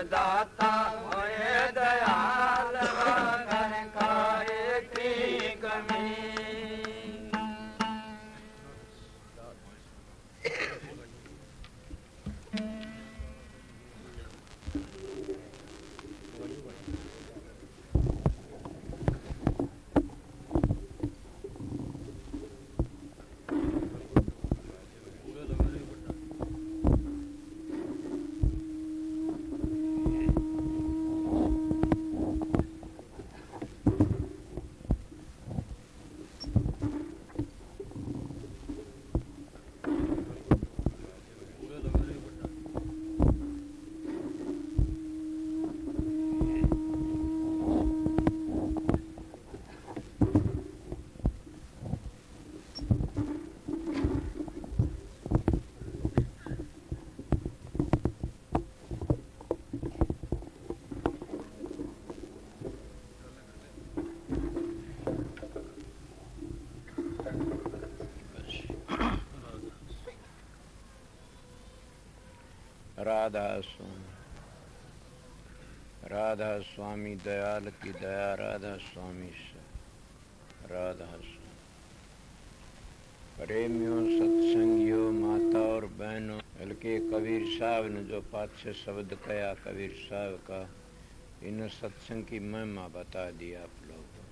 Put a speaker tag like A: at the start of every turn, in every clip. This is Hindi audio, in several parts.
A: दाता होए दयाल घर खाए की कमी।
B: राधा स्वामी दयाल की दया, राधा स्वामी राधा स्वामी। प्रेमियों, सत्संगियों, माता और बहनों, बल्कि कबीर साहब ने जो 5-6 शब्द कहा कबीर साहब का, इन सत्संग की महिमा बता दी आप लोगों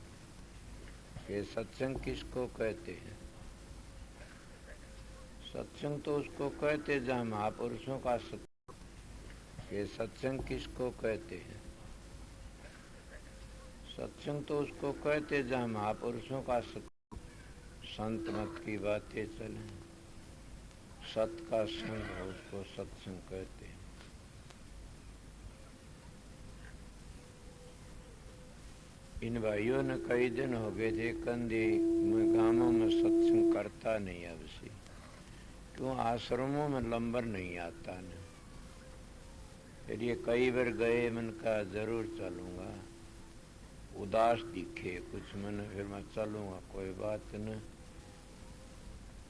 B: कि सत्संग किसको कहते हैं। सत्संग तो उसको कहते जहाँ महापुरुषों का सत्संग। ये सत्संग किसको कहते हैं? सत्संग तो उसको कहते जहाँ महापुरुषों का सत्संग, संत मत की बातें चलें, सत का संग है, उसको सत्संग कहते हैं। इन भाइयों ने कई दिन हो गए थे कंदी में गांवों में सत्संग करता नहीं अब से, क्यों आश्रमों में लंबर नहीं आता न। फिर ये कई बार गए, मन का जरूर चलूंगा, उदास दिखे कुछ मन, फिर मैं चलूंगा, कोई बात न।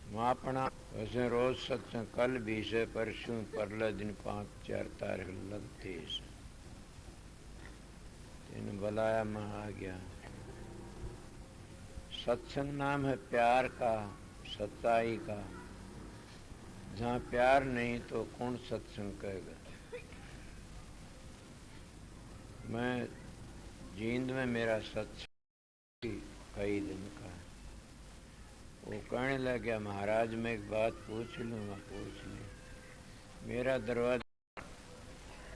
B: मैं अपना वैसे रोज सत्संग कल भी से परसों परले दिन 5-4 तारीख लगते से इन बुलाया, मैं आ गया। सत्संग नाम है प्यार का, सच्चाई का। जहाँ प्यार नहीं तो कौन सत्संग कहेगा। मैं जींद में मेरा सत्संग कई दिन का, वो कहने लग गया महाराज मैं एक बात पूछ लूँगा। पूछ ले। मेरा दरवाजा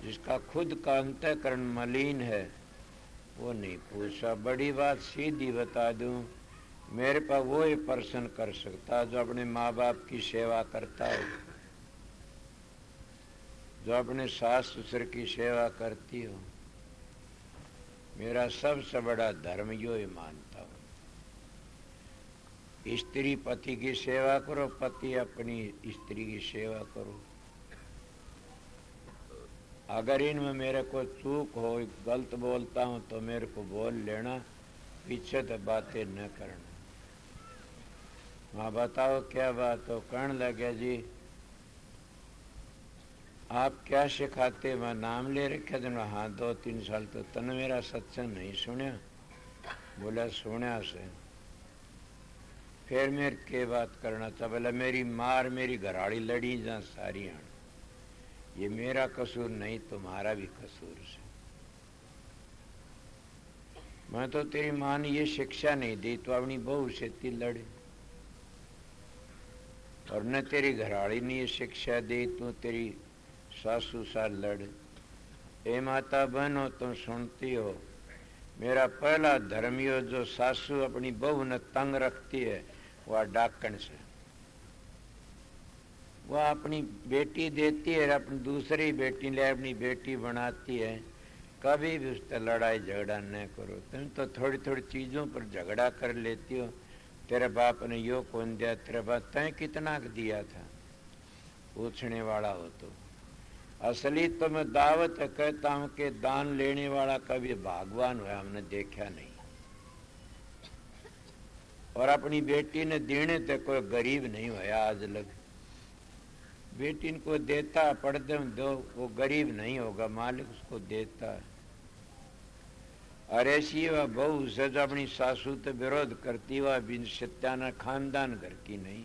B: जिसका खुद का अंतःकरण मलिन है वो नहीं पूछा। बड़ी बात सीधी बता दूं, मेरे पास वो ही प्रश्न कर सकता जो अपने माँ बाप की सेवा करता है, जो अपने सास ससुर की सेवा करती हो। मेरा सबसे बड़ा धर्म यो ही मानता हूँ। स्त्री पति की सेवा करो, पति अपनी स्त्री की सेवा करो। अगर इनमें मेरे को चूक हो, गलत बोलता हूँ तो मेरे को बोल लेना, पीछे तो बातें न करना। हाँ बताओ क्या बात हो। कहने लगे जी आप क्या सिखाते। मैं नाम ले रखे थे। हाँ 2-3 साल तो तने मेरा सत्संग नहीं सुनिया। बोला सुनिया से। फिर मेरे के बात करना था। बोला मेरी मार मेरी घराड़ी लड़ी जहाँ सारी आन, ये मेरा कसूर नहीं, तुम्हारा भी कसूर है। मैं तो तेरी माँ ने ये शिक्षा नहीं दी तो अपनी बहू से ती लड़े, और न तेरी घराड़ी ने ये शिक्षा दी तो तेरी सासू साल लड़े। ए माता बहनों तुम सुनती हो, मेरा पहला धर्म यो जो सासू अपनी बहू ने तंग रखती है वह डाकण से। वह अपनी बेटी देती है, अपनी दूसरी बेटी ले अपनी बेटी बनाती है। कभी भी उससे लड़ाई झगड़ा न करो। तुम तो थोड़ी थोड़ी चीज़ों पर झगड़ा कर लेती हो। तेरे बाप ने यो कौन दिया, तेरे बाप तय कितना दिया था, पूछने वाला हो तो। असली तो मैं दावत कहता हूँ कि दान लेने वाला कभी भगवान हुआ हमने देखा नहीं, और अपनी बेटी ने देने तक कोई गरीब नहीं हुआ आज लग। बेटी को देता, पढ़ते दो, वो गरीब नहीं होगा, मालिक उसको देता है। और ऐसी वह बहू से जो अपनी सासू तो विरोध करती, वह बिन सत्याना खानदान घर की नहीं।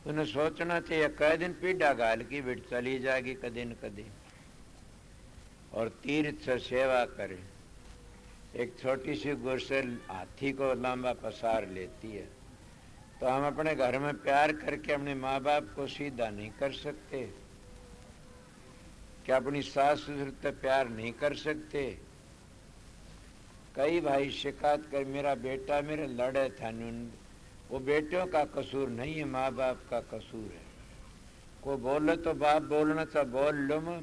B: उन्हें सोचना चाहिए कई दिन पीढ़ा गाल की बेट चली जाएगी कदे न कदे, और तीर्थ से सेवा करे। एक छोटी सी गुरसेल हाथी को लंबा पसार लेती है, तो हम अपने घर में प्यार करके अपने माँ बाप को सीधा नहीं कर सकते क्या? अपनी सास ससुर से प्यार नहीं कर सकते? कई भाई शिकायत कर मेरा बेटा मेरे लड़े था, वो बेटियों का कसूर नहीं है, माँ बाप का कसूर है। को बोले तो बाप बोलना था बोल लो, मैं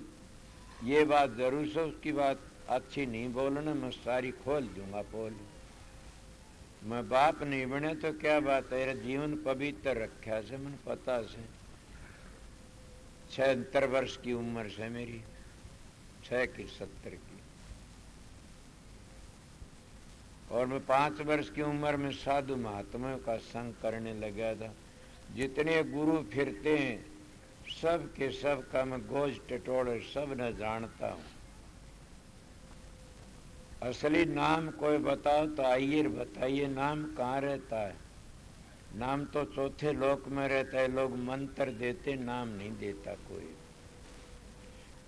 B: ये बात जरूर से उसकी बात अच्छी नहीं बोलना, मैं सारी खोल दूंगा पोल। मैं बाप नहीं बने तो क्या बात है, जीवन पवित्र रखा से मैंने पता से। 76 वर्ष की उम्र से मेरी, 6 की 70 की, और मैं 5 वर्ष की उम्र में साधु महात्माओं का संग करने लगा था। जितने गुरु फिरते हैं सब के सब का मैं गोज टटोड़े सब न जानता हूँ। असली नाम कोई बताओ तो आइए बताइए, नाम कहाँ रहता है? नाम तो चौथे लोक में रहता है, लोग मंत्र देते, नाम नहीं देता कोई।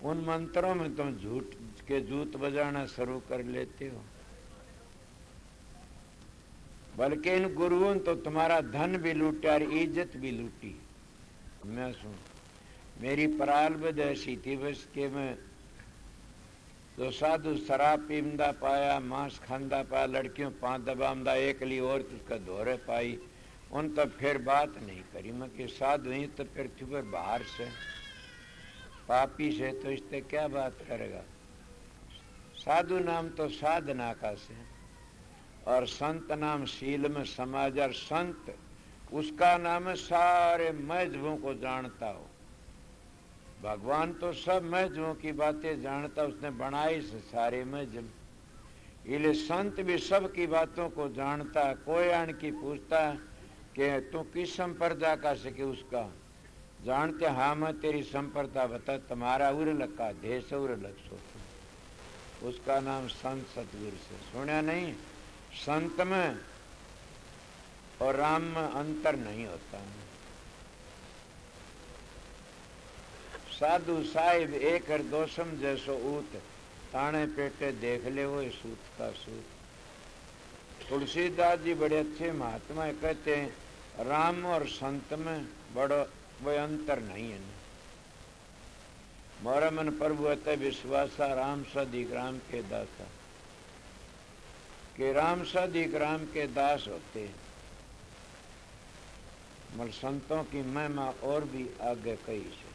B: उन मंत्रों में तुम झूठ के जूत बजाना शुरू कर लेते हो, बल्कि इन गुरुओं तो तुम्हारा धन भी लूटा और इज्जत भी लूटी। मैं सुन, मेरी प्रारब्ध ऐसी थी बस के मैं तो साधु शराब पींदा पाया, मांस खांदा पाया, लड़कियों 5 दबामदा, एक ली और उसका धोरे पाई, उन तब फिर बात नहीं करी। मैं कि साधु ही तो पृथ्वी पर बाहर से पापी से तो इससे क्या बात करेगा? साधु नाम तो साधना का से, और संत नाम शील में समाज, और संत उसका नाम है सारे मजहबों को जानता हो। भगवान तो सब मजहबों की बातें जानता, उसने बनाई से सारे मजहब, इसलिए संत भी सब की बातों को जानता। कोई आन की पूछता कि तू किस संप्रदाय का से, कि उसका जानते, हाँ मैं तेरी संप्रदाय बता, तुम्हारा उर लगा देश उर लग सोचो। उसका नाम संत सतगुरु से। सुना नहीं? संत में और राम में अंतर नहीं होता। साधु साहिब एक हर दोषम जैसो ऊत, ताने पेटे देख ले वो सूत का सूत। तुलसीदास जी बड़े अच्छे महात्मा कहते हैं राम और संत में बड़ो कोई अंतर नहीं है। मोरा मन प्रभु अत विश्वासा, राम सदिक राम के दासा, कि राम सदिक राम के दास होते हैं। मगर संतों की महिमा और भी आगे कई से।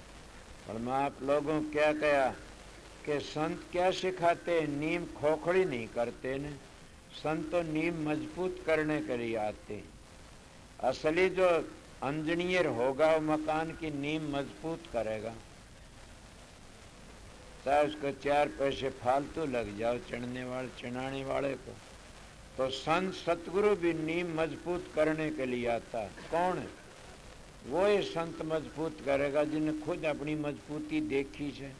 B: और मैं आप लोगों क्या कहा कि संत क्या सिखाते हैं? नींव खोखड़ी नहीं करते न, संत तो नींव मजबूत करने के लिए आते हैं। असली जो इंजीनियर होगा वो मकान की नींव मजबूत करेगा, चाहे उसको 4 पैसे फालतू लग जाओ चढ़ाने वाले को। तो संत सतगुरु भी नींव मजबूत करने के लिए आता है। कौन है वो? ये संत मजबूत करेगा जिन्हें खुद अपनी मजबूती देखी है,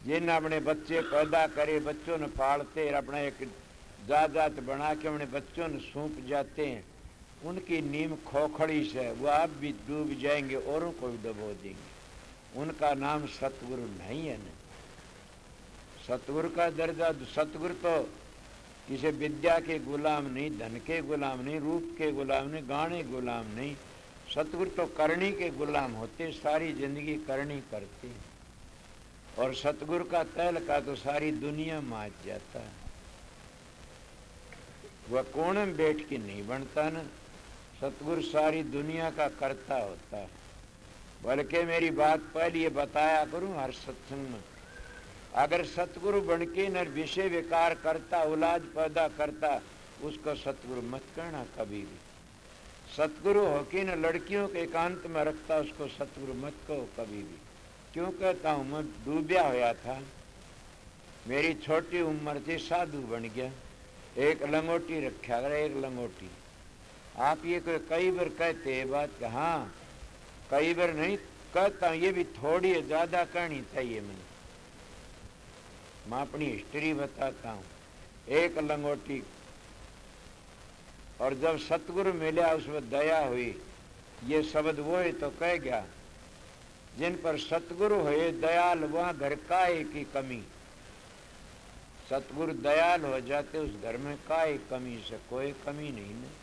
B: जिन्हें अपने बच्चे पैदा करे, बच्चों ने पालते, अपना एक जात बना के अपने बच्चों ने सौंप जाते हैं। उनकी नींव खोखड़ी से वो आप भी डूब जाएंगे, औरों को भी डुबो देंगे। उनका नाम सतगुरु नहीं है न। सतगुरु का दर्जा, सतगुरु तो किसी विद्या के गुलाम नहीं, धन के गुलाम नहीं, रूप के गुलाम नहीं, गाने गुलाम नहीं। सतगुरु तो करनी के गुलाम होते, सारी जिंदगी करनी करते। और सतगुरु का तैल का तो सारी दुनिया माच जाता है। वह कोण में बैठ के नहीं बनता न, सतगुरु सारी दुनिया का करता होता है। बल्कि मेरी बात पहले ये बताया करूं हर सत्संग में, अगर सतगुरु बन के न विषय विकार करता, औलाद पैदा करता, उसको सतगुरु मत कहना कभी भी। सतगुरु हो कि न लड़कियों के एकांत में रखता, उसको सतगुरु मत कहो कभी भी। क्यों कहता हूं? मैं डूबया होया था, मेरी छोटी उम्र थी, साधु बन गया, एक लंगोटी रखा कर, एक लंगोटी। आप ये कई बार कहते हैं बात, हाँ कई बार नहीं, कहता हूं ये भी थोड़ी है, ज्यादा कहनी चाहिए मैंने। मैं अपनी हिस्ट्री बताता हूं। एक लंगोटी, और जब सतगुरु मिला उसमें दया हुई। ये शब्द वो है तो कह गया, जिन पर सतगुरु है दयाल वहां घर काहे की कमी। सतगुरु दयाल हो जाते उस घर में काहे कमी, से कोई कमी नहीं है।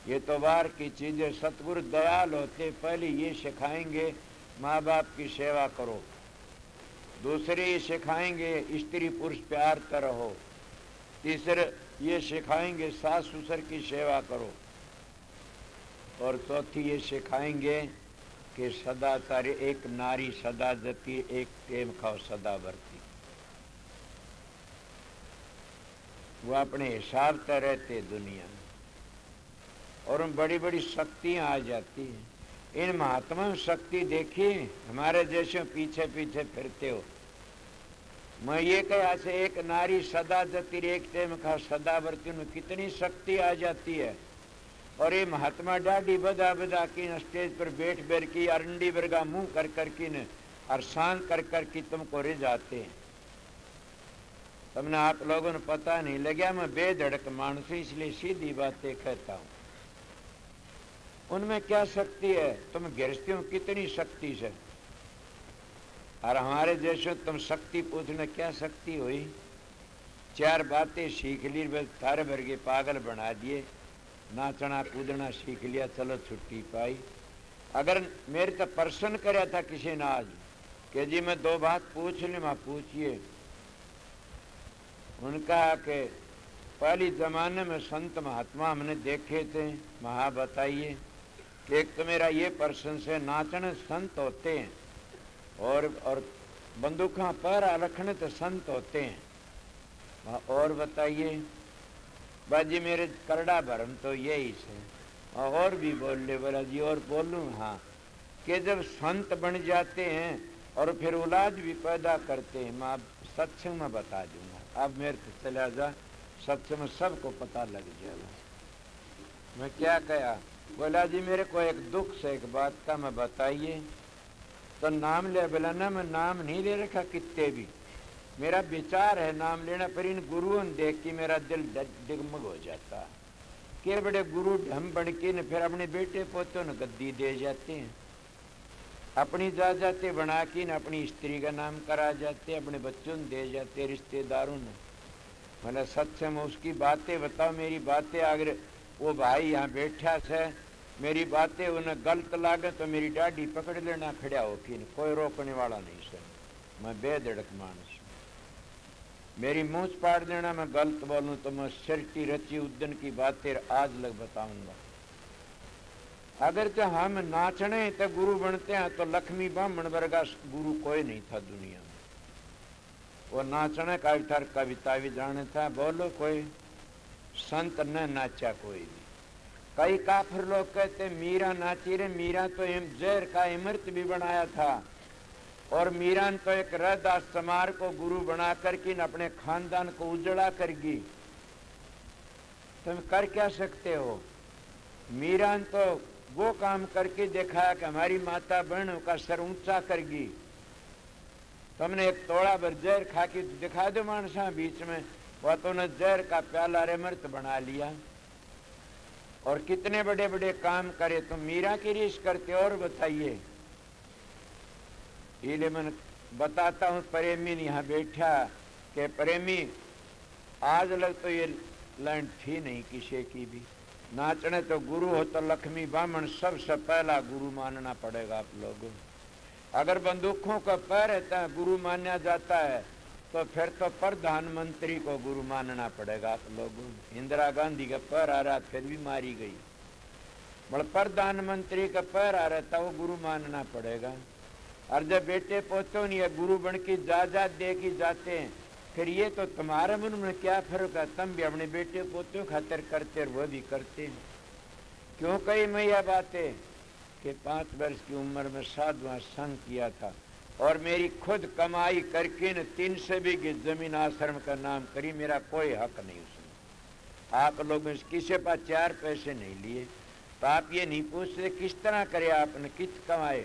B: ये तो बाहर की चीजें। सतगुरु दयाल होते पहले ये सिखाएंगे माँ बाप की सेवा करो, दूसरे ये सिखाएंगे स्त्री पुरुष प्यार कर रहो, तीसरे ये सिखाएंगे सास ससुर की सेवा करो, और चौथी ये सिखाएंगे कि सदाचार, एक नारी सदा जती एक टेम खाओ सदा बरती। वो अपने हिसाब से रहते दुनिया में, और उन बड़ी बड़ी शक्तियां आ जाती हैं। इन महात्मा में शक्ति देखिए, हमारे जैसे पीछे पीछे फिरते हो। मैं ये कहा से एक नारी सदा जती एक टेम खाओ सदा बरती, उनमें कितनी शक्ति आ जाती है। और ये महात्मा डाढ़ी बदा बदा की स्टेज पर बैठ बैठ की अरंडी वर्गा मुंह कर कर की न और शांत कर कर की तुमको रिझाते हैं। तुमने आप लोगों ने पता नहीं लगा, मैं बेधड़क मानस इसलिए सीधी बातें कहता हूं। उनमें क्या शक्ति है, तुम गृहस्थियों कितनी शक्ति से, और हमारे जैसे तुम शक्ति पूछने क्या शक्ति हुई। चार बातें सीख ली, बस थारे भर के पागल बना दिए। नाचना कूदना सीख लिया, चलो छुट्टी पाई। अगर मेरे तो प्रश्न कराया था किसी ने आज कि जी मैं दो बात पूछ ली, मैं पूछिए। उनका कि पहले जमाने में संत महात्मा हमने देखे थे, महा बताइए कि एक तो मेरा ये प्रश्न से नाचने संत होते हैं और बंदूकों पर रखने तो संत होते हैं, और बताइए। बाजी मेरे करड़ा भरम तो यही से, और भी बोल ले। बोला जी और बोलूं? हाँ, कि जब संत बन जाते हैं और फिर औलाद भी पैदा करते हैं, मैं सत्संग में बता दूंगा। अब मेरे को चला जा, सत्संग में सबको पता लग जाएगा। मैं क्या कहा? बोला जी मेरे को एक दुख से एक बात का मैं बताइए। तो नाम ले। बोला ना मैं नाम नहीं ले रखा कितने भी, मेरा विचार है नाम लेना, पर इन गुरुओं ने देख के मेरा दिल डिगमग हो जाता। के बड़े गुरु ढम बन के न फिर अपने बेटे पोतों ने गद्दी दे जाते हैं, अपनी जाते बना के न अपनी स्त्री का नाम करा जाते, अपने बच्चों ने दे जाते, रिश्तेदारों ने। मैंने सच में उसकी बातें बताओ, मेरी बातें अगर वो भाई यहाँ बैठा से मेरी बातें उन्हें गलत लागे तो मेरी डाढ़ी पकड़ लेना खड़ा हो कि कोई रोकने वाला नहीं सर। मैं बेधड़क मानस, मेरी मूंछ पाड़ देना, मैं गलत बोलूं तो मैं सिर की रची उद्दन की बातें आज लग बताऊंगा। अगर जो हम नाचने तो गुरु बनते हैं तो लक्ष्मी ब्राह्मण वर्गा गुरु कोई नहीं था दुनिया में। वो नाचने का इधर कविता भी जाने था, बोलो कोई संत न नाचा कोई भी। कई काफिर लोग कहते मीरा नाची रे, मीरा तो जहर का अमृत भी बनाया था, और मीरा ने तो एक रैदास समार को गुरु बना करके अपने खानदान को उजड़ा करगी। तुम कर क्या सकते हो? मीरा ने तो वो काम करके दिखाया कि हमारी माता बहनों का सर ऊंचा करगी। तुमने एक तोड़ा भर जहर खा के दिखा दो मानसा बीच में, वह तो ने जहर का प्याला अमृत बना लिया। और कितने बड़े बड़े काम करे, तुम मीरा की रीस करते। और बताइए, इसलिए मैं बताता हूँ, प्रेमी ने यहाँ बैठा कि प्रेमी आज लग तो ये लाइन थी नहीं किसी की भी। नाचने तो गुरु हो तो लक्ष्मी ब्राह्मण सबसे पहला गुरु मानना पड़ेगा आप लोगों। अगर बंदूकों का पैर रहता है गुरु माना जाता है तो फिर तो प्रधानमंत्री को गुरु मानना पड़ेगा आप लोगों। इंदिरा गांधी का पैर आ रहा फिर भी मारी गई, बड़ा प्रधानमंत्री का पैर आ रहा था वो गुरु मानना पड़ेगा। और जब बेटे पोतों नहीं गुरु बन के जा दे के जाते हैं, फिर ये तो तुम्हारे मन में क्या फर्क है? तुम भी अपने बेटे पोतों खातिर करते और वो भी करते हैं। क्यों कही मैं यह बातें कि 5 वर्ष की उम्र में साधुआ संग किया था, और मेरी खुद कमाई करके न 3 से भी जमीन आश्रम का नाम करी, मेरा कोई हक नहीं उसमें। आप लोगों से किसी पास 4 पैसे नहीं लिए, तो आप ये नहीं पूछते किस तरह करे आपने, कित कमाए,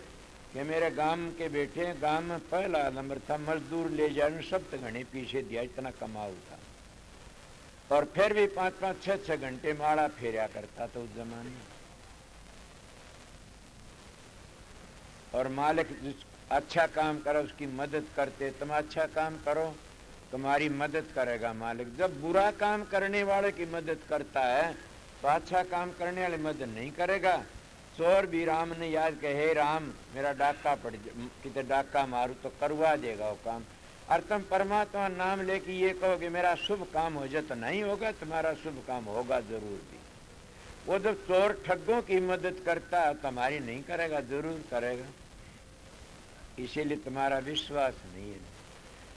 B: कि मेरे गांव के बेटे, गांव में पहला नंबर था, मजदूर ले जाने सब घने पीछे दिया, इतना कमाऊ था। और फिर भी 5-5, 6-6 घंटे माड़ा फेरा करता था उस जमाने में। और मालिक अच्छा काम करो उसकी मदद करते, तुम अच्छा काम करो तुम्हारी मदद करेगा मालिक। जब बुरा काम करने वाले की मदद करता है तो अच्छा काम करने वाले मदद नहीं करेगा। चोर भी राम ने याद कहे, हे राम मेरा डाका पड़ कितने डाका मारू तो करवा देगा वो काम। और तुम परमात्मा नाम लेके ये कहोगे मेरा शुभ काम हो जाए तो नहीं होगा, तुम्हारा शुभ काम होगा जरूर भी। वो जब चोर ठगों की मदद करता है तुम्हारी नहीं करेगा, जरूर करेगा। इसीलिए तुम्हारा विश्वास नहीं है।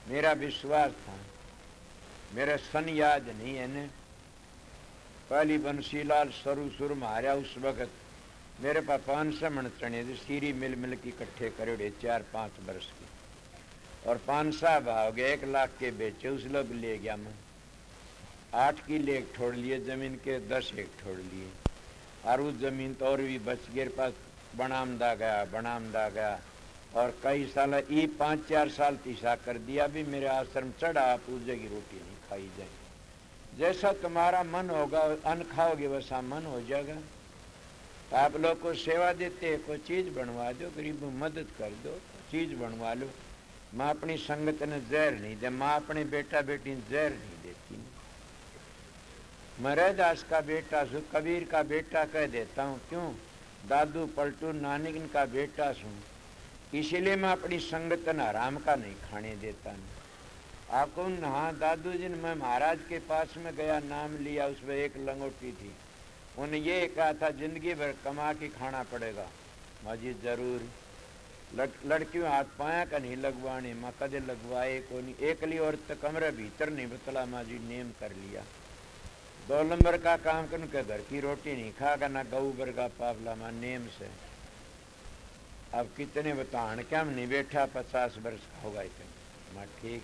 B: मेरा विश्वास था, मेरा सन याद नहीं है ने। पहली बंसीलाल सरू सुर मारा उस वक्त मेरे पास 500 मण चने थे, सीरी मिल मिल की इकट्ठे करे 4-5 वर्ष की। और 500 भाव गए, 1 लाख के बेचे, उस लोग ले गया मैं। 8 किले एक छोड़ लिए जमीन के, 10 एक छोड़ लिए। और उस जमीन तो और भी बच गए पास, बनामदा गया। और कई साल ये 5-4 साल तीसा कर दिया, भी मेरे आश्रम चढ़ा पूजे की रोटी नहीं खाई जाए। जैसा तुम्हारा मन होगा अन्न खाओगे वैसा मन हो जाएगा। आप लोग को सेवा देते, कोई चीज बनवा दो, गरीबों मदद कर दो, चीज बनवा लो। माँ अपनी संगत ने जहर नहीं दे, माँ अपने बेटा बेटी ने जहर नहीं देती। मैं रैदास का बेटा सू, कबीर का बेटा कह देता हूँ, क्यों? दादू पलटू नानक का बेटा सू, इसीलिए मैं अपनी संगत न आराम का नहीं खाने देता। आपको हाँ दादू जी ने, मैं महाराज के पास में गया, नाम लिया, उसमें एक लंगोटी थी, उन्हें ये कहा था जिंदगी भर कमा के खाना पड़ेगा। माजी जरूर लड़कियों हाथ पाया का नहीं लगवाने, माँ कदे लगवाए को नहीं। एकली औरत कमरे भीतर नहीं बतला, माजी नेम कर लिया। 2 नंबर का काम कर के घर की रोटी नहीं खागा, ना गऊ बर का पावला, माँ नेम से। अब कितने बतान क्या नहीं बैठा, 50 वर्ष का होगा इतने। माँ ठीक,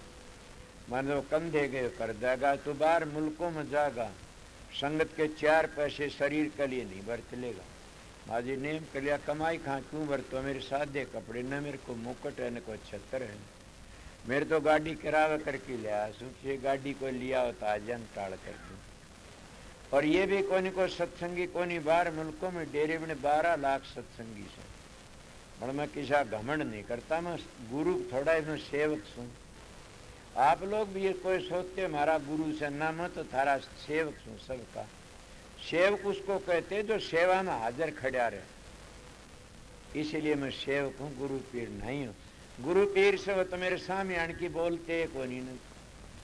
B: मान लो कंधे गए कर देगा तो बाहर मुल्कों में जागा, संगत के 4 पैसे शरीर के लिए नहीं बरत लेगा। माजी नेम कर लिया, कमाई खा क्यों बरतो, मेरे सादे कपड़े, न मेरे को मुकुट है न कोई छत्र है। मेरे तो गाड़ी किराया करके लिया, सोचिए गाड़ी को लिया होता आजन टाड़ कर दूँ। और ये भी कोई को सत्संगी कोई बाहर मुल्कों में डेरे में 12 लाख सत्संगी से। और मैं किसा घमंड नहीं करता, मैं गुरु थोड़ा इसमें सेवक हूँ। आप लोग भी ये कोई सोचते हमारा गुरु से ना, मैं तो थारा सेवक हूँ सबका। सेवक उसको कहते जो सेवा में हाजिर खड़ा रहे, इसीलिए मैं सेवक हूँ, गुरु पीर नहीं हूँ। गुरु पीर से वो तो मेरे सामने आन की बोलते को नहीं,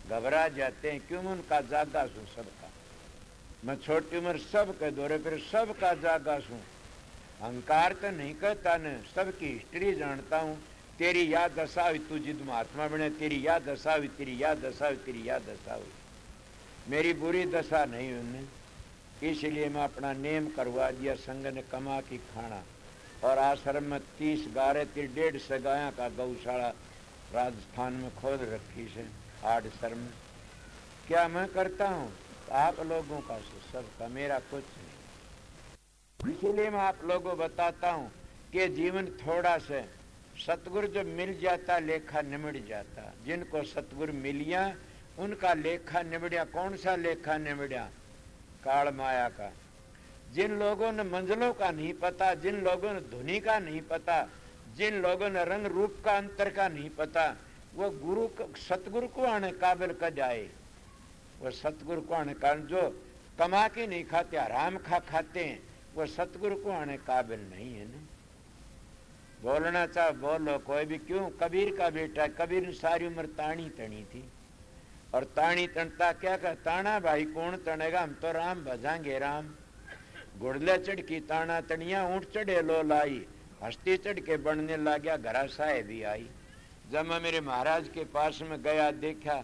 B: घबरा जाते हैं, क्यों? मैं उनका जागा हूँ सबका। मैं छोटी उम्र सब के दौरे फिर सबका जागा हूँ। अहंकार तो नहीं कहता न, सबकी हिस्ट्री जानता हूँ। तेरी याद दशा हुई तू जिद महात्मा बने, तेरी याद दशा हुई, तेरी याद दशा हुई, तेरी याद दशा हुई। मेरी बुरी दशा नहीं उन्हें, इसलिए मैं अपना नेम करवा दिया, संग ने कमा की खाना। और आश्रम में 30 गारे 150 गाया का गौशाला राजस्थान में खोद रखी से आड़सर में। क्या मैं करता हूँ? आप लोगों का सबका, मेरा कुछ नहीं। इसीलिए मैं आप लोगों को बताता हूँ कि जीवन थोड़ा से सतगुरु जब मिल जाता लेखा निमट जाता। जिनको सतगुरु मिलिया उनका लेखा निमड़िया। कौन सा लेखा निमड़िया? काल माया का। जिन लोगों ने मंजिलों का नहीं पता, जिन लोगों ने धुनी का नहीं पता, जिन लोगों ने रंग रूप का अंतर का नहीं पता, वो गुरु सतगुरु को आने काबिल का जाए। वो सतगुरु को आने कारण जो कमा के नहीं खाते, आराम खाते हैं, वो सतगुरु को आने काबिल नहीं है ना। बोलना चाहो बोलो कोई भी। क्यों? कबीर का बेटा, कबीर ने सारी उम्र ताणी तनी थी। और ताणी तनता क्या कर, ताना भाई कौन तनेगा, हम तो राम भजाएंगे राम। घुड़ले चढ़ की ताना तनिया, ऊंट चढ़े लो लाई, हस्ती चढ़ के बढ़ने लग गया, घरा साहे भी आई। जब मैं मेरे महाराज के पास में गया, देखा,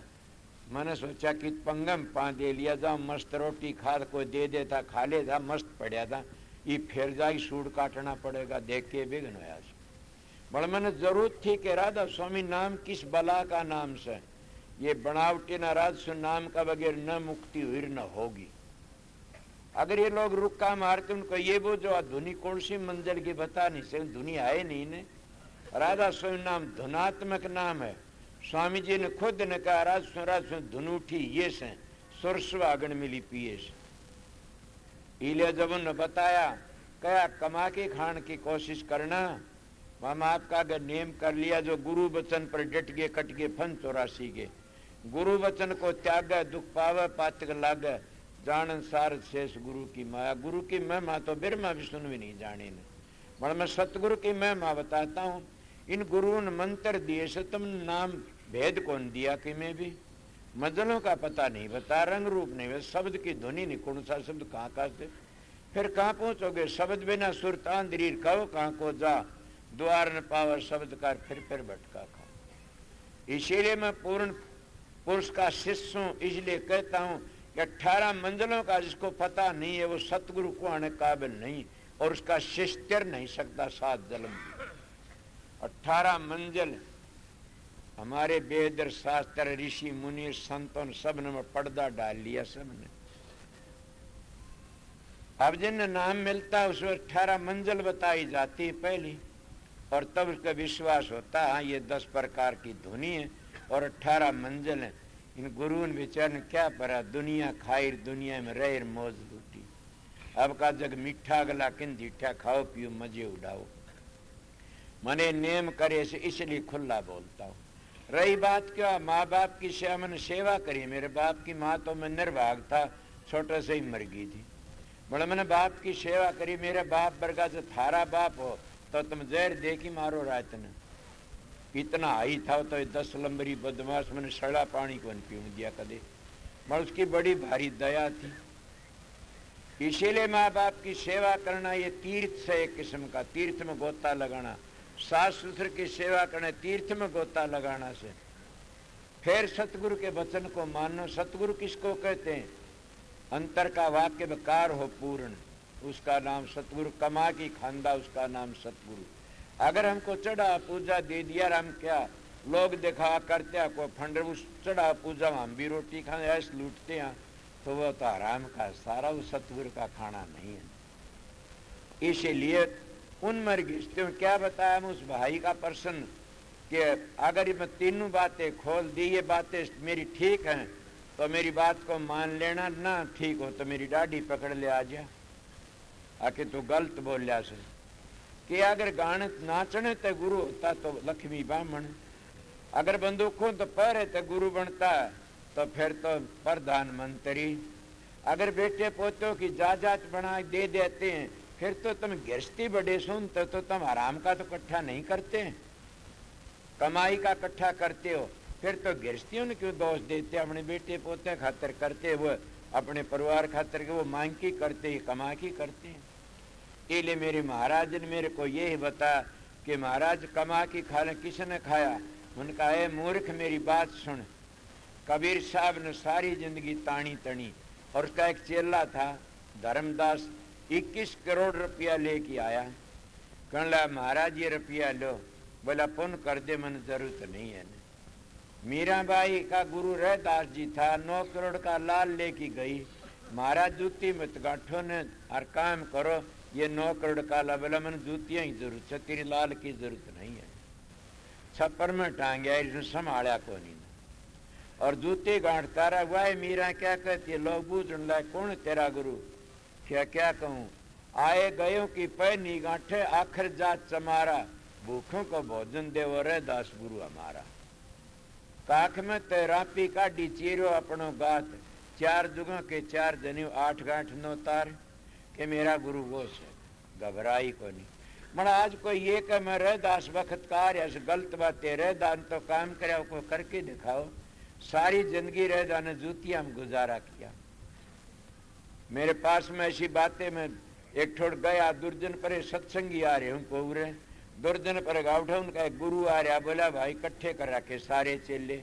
B: मैंने सोचा कि पंगम पा दे लिया जाऊं, मस्त रोटी खा कोई दे देता, खा लेता, मस्त पड़ा था। ये फिर जाई सूट काटना पड़ेगा, देख के बिघन होया। बड़ा मैंने जरूरत थी कि राधा स्वामी नाम किस बला का नाम से, ये बनावटी नाराज नाम का बगैर न मुक्ति हुई न होगी। अगर ये लोग रुक्का मारते उनको ये वो जो धुनी कौन सी मंजिल की बता नहीं सकते, धुनी आए नहीं ने। राधा स्वयं नाम धुनात्मक नाम है। स्वामी जी ने खुद ने कहा राज धुन उठी ये से सुर सुहागन मिली पिए से। इले जब उन्होंने बताया कया कमा के खान की कोशिश करना। मामा आपका अगर नेम कर लिया जो गुरु वचन पर डट गए कट गए फन 84 के। गुरु वचन को त्याग दुख पावे पातक लागे जान सार शेष गुरु की माया। गुरु की महिमा तो बिरमा विष्णु भी नहीं जाने ने। बड़ मैं सतगुरु की महिमा बताता हूँ। इन गुरुओं ने मंत्र दिए से तुम नाम भेद कौन दिया कि मैं भी मजलों का पता नहीं बता रंग रूप नहीं बस शब्द की ध्वनि नहीं कौन सा शब्द कहाँ से फिर कहाँ पहुंचोगे। शब्द बिना सुरत आंदरीर कहो कहाँ को जा द्वार न पावर शब्द कर फिर भटका खाओ। इसीलिए मैं पूर्ण पुरुष का शिष्य हूँ। इसलिए कहता हूँ कि 18 मंजिलों का जिसको पता नहीं है वो सतगुरु को आने काबिल नहीं और उसका शिष्य तिर नहीं सकता 7 जन्म। 18 मंजिल हमारे वेद शास्त्र ऋषि मुनि संतों सब ने पर्दा डाल लिया सबने। अब जिन नाम मिलता है उसमें 18 मंजिल बताई जाती है पहली और तब उसका विश्वास होता है ये 10 प्रकार की ध्वनि है और 18 मंजिल है। इन गुरुओं बेचार ने क्या पड़ा दुनिया खाई दुनिया में रह मौज लूटी। अब का जग मीठा गला किन दीठा खाओ पियो मजे उड़ाओ। मने नेम करे से इसलिए खुला बोलता हूँ। रही बात क्या माँ बाप की सेवा मैंने सेवा करी। मेरे बाप की माँ तो मैं निर्भाग था छोटे से ही मर गई थी। बड़ा मैंने बाप की सेवा करी। मेरे बाप वर्गा जो थारा बाप हो तो तुम जहर दे की मारो रात ने। इतना आई था तो 10 लंबरी बदमाश मैंने सड़ा पानी को पीऊ दिया कदे। मगर उसकी बड़ी भारी दया थी। इसीलिए माँ बाप की सेवा करना ये तीर्थ से एक किस्म का तीर्थ में गोता लगाना। सास ससुर की सेवा करना तीर्थ में गोता लगाना से। फिर सतगुरु के वचन को मानो। सतगुरु किसको कहते हैं? अंतर का वाक्य विकार हो पूर्ण उसका नाम सतगुरु। कमा की खांदा उसका नाम सतगुरु। अगर हमको चढ़ा पूजा दे दिया हम क्या लोग दिखा करते हैं कोई फंड उस चढ़ा पूजा हम भी रोटी खाने ऐसे लूटते हैं तो वो तो आराम का सारा उस सतगुरु का खाना नहीं है। इसीलिए उन मरगिश्तों में क्या बताया हम उस भाई का प्रश्न कि अगर मैं तीनों बातें खोल दी ये बातें मेरी ठीक हैं तो मेरी बात को मान लेना ना ठीक हो तो मेरी दाढ़ी पकड़ ले आ जा आके तू गलत बोल लिया से कि अगर गाने नाचने तो गुरु होता तो लक्ष्मी ब्राह्मण। अगर बंदूक हो तो पहरे तो गुरु बनता तो फिर तो प्रधानमंत्री। अगर बेटे पोतों की जायदाद बना दे देते हैं फिर तो तुम गृहस्थी बड़े सुनते तो तुम आराम का तो इकट्ठा नहीं करते कमाई का इकट्ठा करते हो। फिर तो गृहस्थियों ने क्यों दोष देते अपने बेटे पोते खातर करते वो अपने परिवार खातर के वो मांग की करते ही कमा की करते हैं। इसलिए मेरे महाराज ने मेरे को यही बता कि महाराज कमा की खाना किसने खाया। उनका ए मूर्ख मेरी बात सुन। कबीर साहब ने सारी जिंदगी तानी तनी और उसका एक चेला था धर्मदास 21 करोड़ रुपया लेके आया। कहने लगा महाराज ये रुपया लो। बोला पुण्य कर दे मन जरूरत नहीं है। मीराबाई का गुरु रैदास जी था 9 करोड़ का लाल लेके गई। महाराज जूती मत गांठो ने हर काम करो ये 9 करोड़ का ला। बोला मैंने जूतियां ही जरूरत है तेरी लाल की जरूरत नहीं है। छप्पर में टांग इसमें संभाला को नहीं और जूते गांठता रहा। वाह मीरा क्या कहती है लोग बूझने लाए कौन तेरा गुरु। क्या कहूँ आए गयों की पैनी गांठे आखिर जात चमारा भूखों को भोजन दे वो रे दास गुरु हमारा। काख में तेरापी काटी चीरो अपनो गात 4 जुगों के 4 जनियो 8 गांठ 9 तार के मेरा गुरु वो से घबराई को नहीं। मना आज कोई ये कह मैं रहदास वक्त कार ऐसे गलत बातें रहदान तो काम करे को करके दिखाओ। सारी जिंदगी रहदान ने जूतियां में गुजारा किया। मेरे पास में ऐसी बातें में एक ठोड़ गया दुर्जन पर सत्संगी आ रहे उनको उरे दुर्जन पर गाउठा उनका एक गुरु आ रहा। बोला भाई इकट्ठे कर रखे सारे चेले।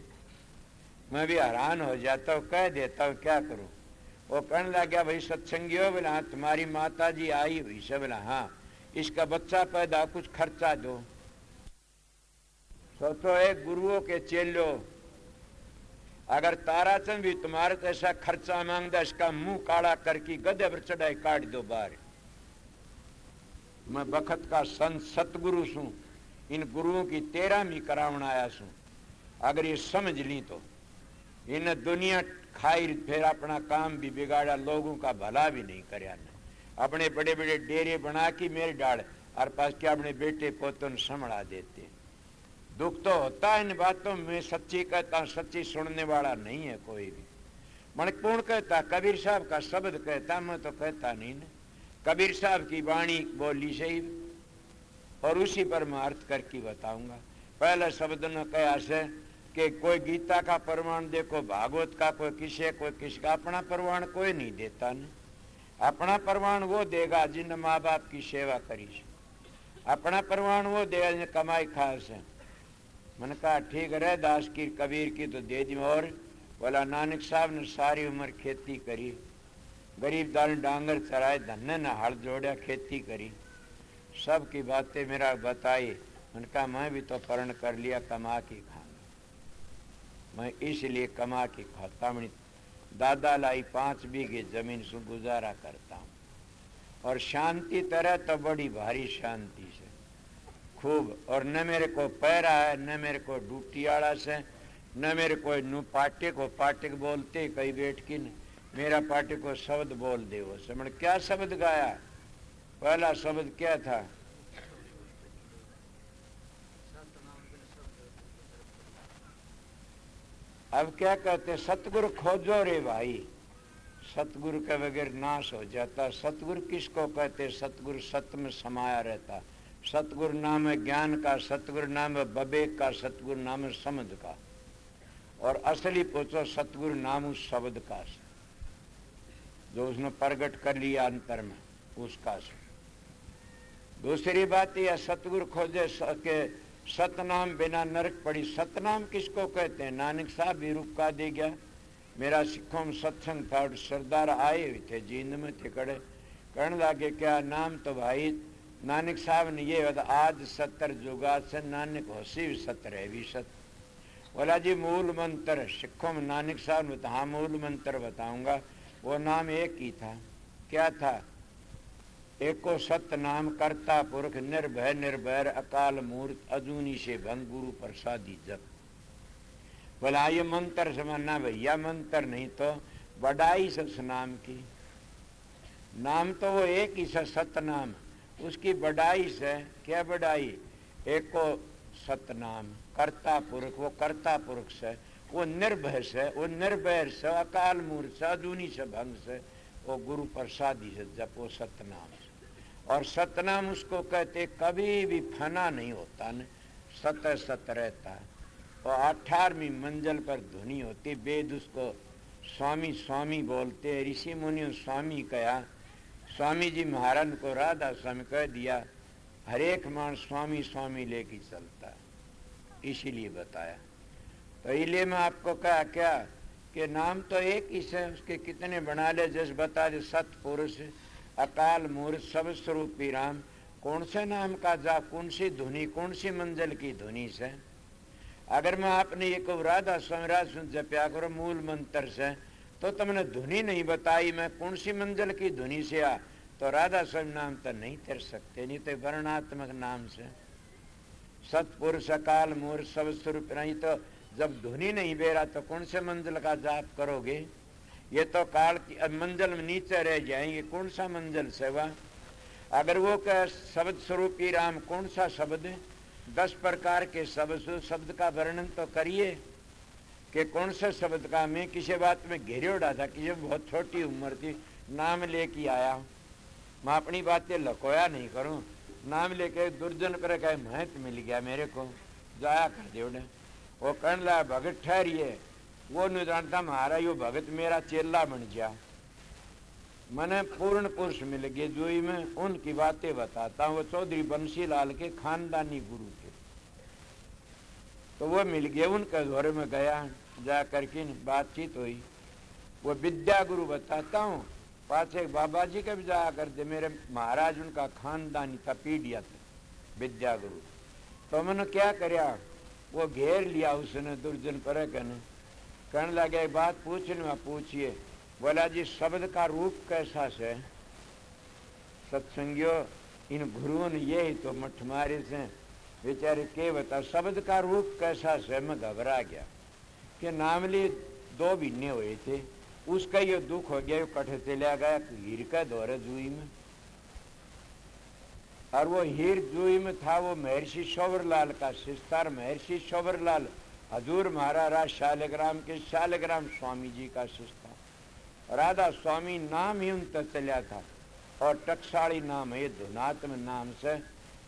B: मैं भी हैरान हो जाता हूँ कह देता हूँ क्या करूँ। वो कहने लग गया भाई सत्संगी हो। बोला हाँ तुम्हारी माता जी आई हुई से। बोला हाँ इसका बच्चा पैदा कुछ खर्चा दो। सोचो एक गुरुओं के चेलो अगर ताराचंद भी तुम्हारे तो ऐसा खर्चा मांगता इसका मुंह काला करके गधे पर चढ़ाई काट दो बाहर। मैं बखत का संत सतगुरु हूं इन गुरुओं की 13वीं करावण आया सू। अगर ये समझ ली तो इन दुनिया खाई फिर अपना काम भी बिगाड़ा, लोगों का भला भी नहीं करया ने। अपने बड़े बड़े डेरे बना के मेरे डाल और पास के अपने बेटे पोतों ने संभला देते। दुख तो होता है इन बातों में, सच्ची कहता हूं, सच्ची सुनने वाला नहीं है कोई भी। मन कौन कहता? कबीर साहब का शब्द कहता, मैं तो कहता नहीं ना। कबीर साहब की वाणी बोली सही और उसी पर मैं अर्थ करके बताऊंगा। पहले शब्द ने कहा से कि कोई गीता का प्रमाण देखो, भागवत का कोई किसका अपना प्रमाण कोई नहीं देता न। अपना प्रमाण वो देगा जिन माँ बाप की सेवा करी से, अपना प्रमाण वो देगा जिन कमाई खास है। मैंने कहा ठीक है, दास की कबीर की तो दे दी। और बोला नानक साहब ने सारी उम्र खेती करी, गरीब दाल डांगर चराए, धन्ने न हल जोड़ा, खेती करी, सब की बातें मेरा बताई। मैंने कहा मैं भी तो परण कर लिया, कमा के खाऊंगा, मैं इसलिए कमा के खाता हूँ। दादा लाई 5 बीघे जमीन से गुजारा करता हूँ और शांति तरह तो बड़ी भारी शांति से खूब। और न मेरे को पैरा है, न मेरे को ड्यूटी आड़ा से, न मेरे को नू पाटे को बोलते कई बैठ की न मेरा पाटे को शब्द बोल दे। वो समझ क्या शब्द गाया? पहला शब्द क्या था? अब क्या कहते? सतगुरु खोजो रे भाई, सतगुरु के बगैर नाश हो जाता। सतगुरु किसको कहते? सतगुरु सत्य में समाया रहता। सतगुरु नाम है ज्ञान का, सतगुरु नाम है विवेक का, सतगुरु नाम है समझ का। और असली पूछो सतगुरु नाम उस शब्द का से जो उसने प्रकट कर लिया अंतर में, उसका से। दूसरी बात यह सतगुरु खोजे के सतनाम बिना नरक पड़ी। सतनाम किसको कहते हैं? नानक साहब भी रुका दे गया। मेरा सिखों में सत्संग था और सरदार आए हुए थे, जींद में थे खड़े, कहने लगे क्या नाम तो भाई नानक साहब ने ये आज 70 जुगा से नानक होशी भी 70 है भी सत। बोला जी मूल मंत्र सिखों में नानक साहब ने, हाँ मूल मंत्र बताऊंगा। वो नाम एक ही था। क्या था? एको सत्य नाम करता पुरख निर्भय निर्भैर अकाल मूर्त अजूनी से भंग गुरु प्रसादी जप। बोला ये मंत्र समझना भैया, मंत्र नहीं तो बड़ाई सस नाम की। नाम तो वो एक ही सत्य नाम, उसकी बड़ाई से क्या बड़ाई? एको सत्य नाम करता पुरख, वो करता पुरख से, वो निर्भय से, वो निर्भय से, अकाल मूर्त से, अजूनी से भंग से, वो गुरु प्रसादी से जप, वो सतनाम से। और सतनाम उसको कहते कभी भी फना नहीं होता न, सत सत रहता है। और 18वीं मंजिल पर ध्वनि होती, वेद उसको स्वामी स्वामी बोलते। ऋषि मुनि स्वामी कहा, स्वामी जी महाराज को राधा स्वामी कह दिया। हरेक मान स्वामी स्वामी लेके चलता है, इसीलिए बताया। तो इसलिए मैं आपको कहा क्या कि नाम तो एक ही है, उसके कितने बना ले। जैसे बता दे सतपुरुष अकाल मूर्त सब स्वरूपी राम। कौन से नाम का जाप, कौन सी धुनी, कौन सी मंजिल की धुनी से? अगर मैं आपने ये को राधा स्वराज जप्या करो मूल मंत्र से, तो तुमने धुनी नहीं बताई, मैं कौन सी मंजिल की धुनी से आ, तो राधा स्वयं नाम तो नहीं कर सकते। नहीं तो वर्णात्मक नाम से सतपुरुष अकाल मूर्त सब स्वरूप नहीं, तो जब धुनी नहीं बेरा तो कौन से मंजिल का जाप करोगे? ये तो काल की मंजिल में नीचे रह जाएंगे, कौन सा मंजिल से वह? अगर वो कह शब्द स्वरूपी राम, कौन सा शब्द? 10 प्रकार के शब्द का वर्णन तो करिए कि कौन से शब्द का। मैं किसी बात में घेरे उड़ा था, किसी बहुत छोटी उम्र थी, नाम लेके आया। मैं अपनी बातें लकोया नहीं करूं, नाम लेके दुर्जन कर कहे महत्व मिल गया मेरे को, जाया कर दे उन्हें। वो कहने लगा भगत ठहरिए, वो नहीं जानता महाराज यो भगत मेरा चेला बन गया, मैंने पूर्ण पुरुष मिल गए जो ही मैं उनकी बातें बताता हूँ। वो चौधरी बंसी लाल के खानदानी गुरु थे, तो वो मिल गए, उनके घोरे में गया, जा करके बातचीत हुई। वो विद्या गुरु बताता हूँ, पास एक बाबा जी के भी जाया करते, मेरे महाराज उनका खानदानी था, पीढ़िया था विद्या गुरु। तो मैंने क्या करया, वो घेर लिया उसने दुर्जन पर कहने लगे बात पूछने, पूछिए। बोला जी शब्द का रूप कैसा से? सत्संगियों इन गुरुओं ने ये ही तो मठ मारे से बेचारे के बता शब्द का रूप कैसा से मैं घबरा गया कि नाम लिए 2 महीने हुए थे, उसका ये दुख हो गया, कठे चला गया हीर का दौरे जुई में। और वो हीर जुई में था वो महर्षि शोभरलाल का शिष्टार। महर्षि शोभरलाल हजूर महाराज शालिग्राम के शालिग्राम स्वामी जी का शिष्टा। राधा स्वामी नाम ही उनका चला था और टकसाली नाम है, धुनात्म नाम से,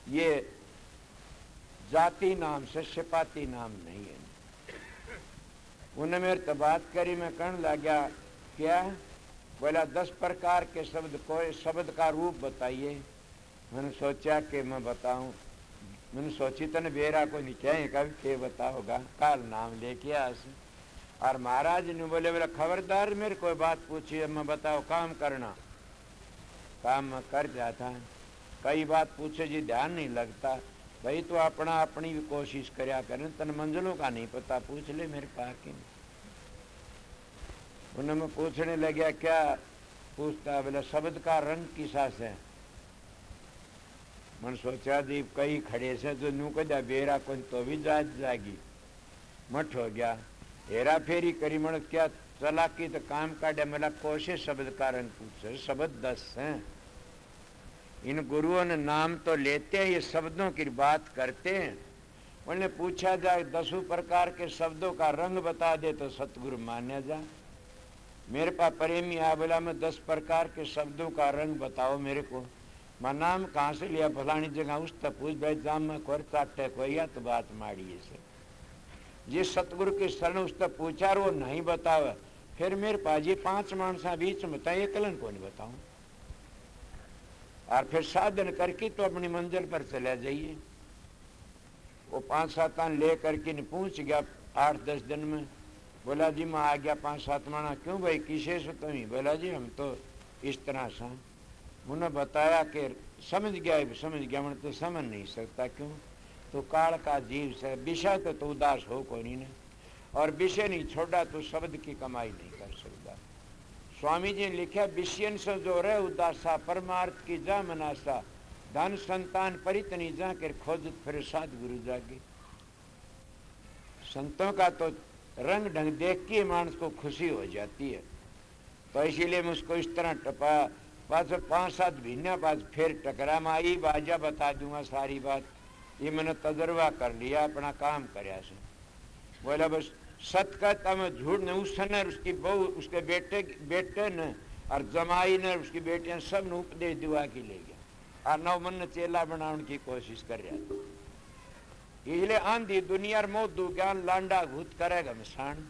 B: ये जाति नाम से, सिपाती नाम नहीं है। उन्हें मेरे तो बात करी, मैं कहने लगा क्या? बोला 10 प्रकार के शब्द, कोई शब्द का रूप बताइए। मैंने सोचा कि मैं बताऊं, मैंने सोची तने बेरा को नहीं कहें कभी के बताओगा, काल नाम लेके आस। और महाराज ने बोले बोला खबरदार मेरे कोई बात पूछी मैं बताओ, काम करना। काम मैं कर जाता, कई बात पूछे जी ध्यान नहीं लगता। भाई तो अपना अपनी भी कोशिश करया करें, तन मंजिलों का नहीं पता, पूछ ले मेरे पास की। उन्हें मैं पूछने लगा क्या पूछता? बोला शब्द का रंग किसा से। मन सोचा दी कई खड़े से जो नू कदा बेरा को तो भी जागी। मठ हो गया, हेरा फेरी करी, मन क्या चलाकी तो काम काटे। मेरा कोशिश शब्द का रंग पूछे, शब्द 10 हैं। इन गुरुओं ने नाम तो लेते हैं, ये शब्दों की बात करते हैं। उन्होंने पूछा जाए 10 प्रकार के शब्दों का रंग बता दे तो सतगुरु मान्या जा। मेरे पास प्रेमी आ बोला मैं 10 प्रकार के शब्दों का रंग बताओ मेरे को। मैं नाम कहाँ से लिया? फलानी जगह उस तक पूछ भाई जाम में कोर चाटे कोई तो बात माड़ी से। जिस सतगुरु के शरण उस तक पूछा वो नहीं बतावे, फिर मेरे पास ये 5 मानसा बीच में बताइए, कलन को नहीं बताऊं। और फिर साधन करके तो अपनी मंजिल पर चले जाइए। वो 5-7 आन ले करके नहीं पूछ गया 8-10 दिन में। बोला जी मैं आ गया 5-7 माना। क्यों भाई किसे से तुम ही? बोला जी हम तो इस तरह से। उन्होंने बताया कि समझ गया मैंने तो समझ नहीं सकता। क्यों? तो काल का जीव से विषय तो उदास हो कोई नहीं, और विषय नहीं छोड़ा तो शब्द की कमाई नहीं कर सकता। स्वामी जी ने लिखा विषयन से जो रहे उदासा, परमार्थ की जा मनासा, धन संतान परितनी जा कर खोजत फिर साध गुरु जागे। संतों का तो रंग ढंग देख के मानस को खुशी हो जाती है। तो इसीलिए मैं उसको इस तरह टपा। बस 5-7 महीने बाद फिर टकरा में आई, बाजा बता दूंगा सारी बात। ये मैंने तजर्बा कर लिया, अपना काम करया से। बोला बस सत कहता मैं झूठ ने। उस समय उसकी बहू, उसके बेटे ने और जमाई ने, उसकी बेटियां सब ने उपदेश दिवा के ले गया और 9 मन चेला बनाने की कोशिश कर रहा था। इसलिए आंधी दुनिया मोदू ज्ञान लांडा भूत करेगा मिसान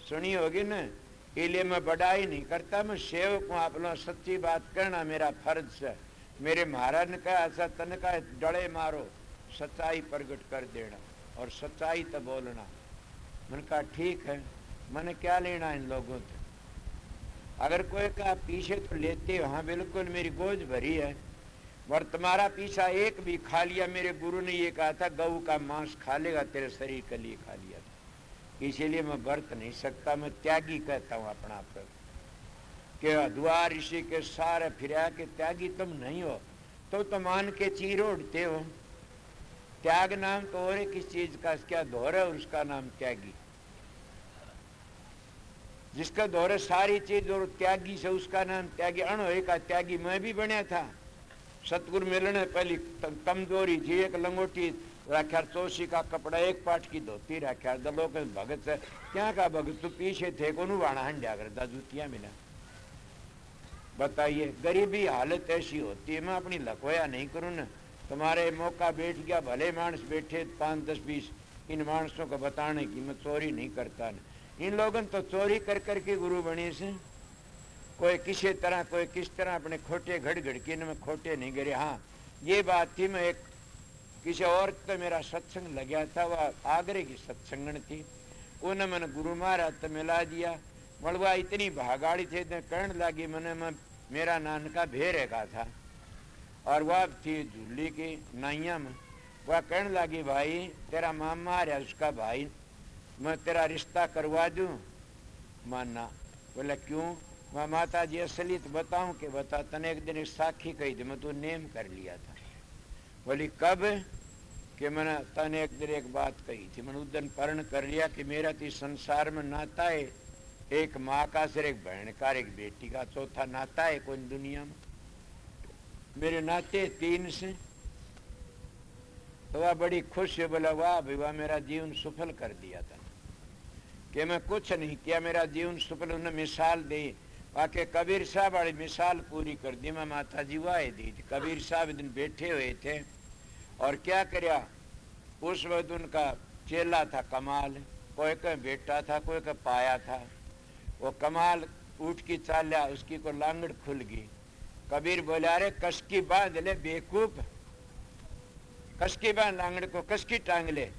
B: सुनी होगी न। इसलिए मैं बड़ाई नहीं करता, मैं सेवक हूँ। आप लोग सच्ची बात करना मेरा फर्ज है। मेरे महाराज ने कहा ऐसा तन का डड़े मारो, सच्चाई प्रकट कर देना और सच्चाई तो बोलना। मैंने कहा ठीक है, मैंने क्या लेना इन लोगों से। अगर कोई कहा पीछे तो लेते हो, हाँ बिल्कुल मेरी गोद भरी है, और तुम्हारा पीछा एक भी खा लिया। मेरे गुरु ने ये कहा था गऊ का मांस खा लेगा, तेरे शरीर के लिए खा लिया था। इसीलिए मैं बरत नहीं सकता, मैं त्यागी कहता हूँ अपना आप के। अधुआ ऋषि के सारे फिरा के त्यागी तुम नहीं हो तो मान के चीर उड़ते हो। त्याग नाम तो और किस चीज का क्या दोहरा, और उसका नाम त्यागी। जिसका दोहरे सारी चीज और त्यागी से उसका नाम त्यागी। अणोए का त्यागी मैं भी बनया था। सतगुरु मिलने पहली कमजोरी थी, एक लंगोटी राख्या, चौसी का कपड़ा, एक पाठ की धोती राख्या। दलो के भगत से क्या का भगत तू पीछे थे को वाणा हंडिया करता, जूतियां मिला। बताइए गरीबी हालत ऐसी होती है। मैं अपनी लखोया नहीं करूं ना। तुम्हारे मौका बैठ गया, भले मानस बैठे 5, 10, 20, इन मानसों को बताने की मैं चोरी नहीं करता न। इन लोगों तो चोरी कर करके गुरु बने से। कोई किसी तरह, कोई किस तरह अपने खोटे घड़ के में खोटे नहीं गिरे। हाँ ये बात थी, मैं एक किसी और तो मेरा सत्संग लगा था, वह आगरे की सत्संगन थी। उन्हें मैंने गुरु महाराज तो मिला दिया। मलवा इतनी भागाड़ी थे कहने लगी मैंने मेरा नानका भेरेगा था, और वह थी झूली की नाइया में। वह कहने लगी भाई तेरा मामा आ रहा, उसका भाई, मैं तेरा रिश्ता करवा दूं? माना। बोला क्यों? मैं माता जी असलियत बताऊं कि बता। तने एक दिन एक साखी कही थी, मैं तो नेम कर लिया था। बोली कब? कि मैंने तने एक दिन एक बात कही थी, मैंने उस दिन परण कर लिया कि मेरा तो संसार में नाता है एक माँ का, सिर एक बहन का, एक बेटी का, चौथा नाता है कोई दुनिया में। मेरे नाते 3 से। तो वह बड़ी खुश है, बोला वाह भाई वाह, मेरा जीवन सफल कर दिया था कि मैं कुछ नहीं किया, मेरा जीवन सफल। उन्होंने मिसाल दी, आके कबीर साहब वाली मिसाल पूरी कर दी। मैं माता जी वाहे दी थी। कबीर साहब दिन बैठे हुए थे और क्या करया, उस वक्त उनका चेला था कमाल, कोई का बेटा था, कोई का पाया था। वो कमाल उठ की चाल्या, उसकी को लांगड़ खुल गई। कबीर बोले अरे कसकी बांध ले बेवकूफ, कसकी बांध लांगड़ को, कसकी टांग ले।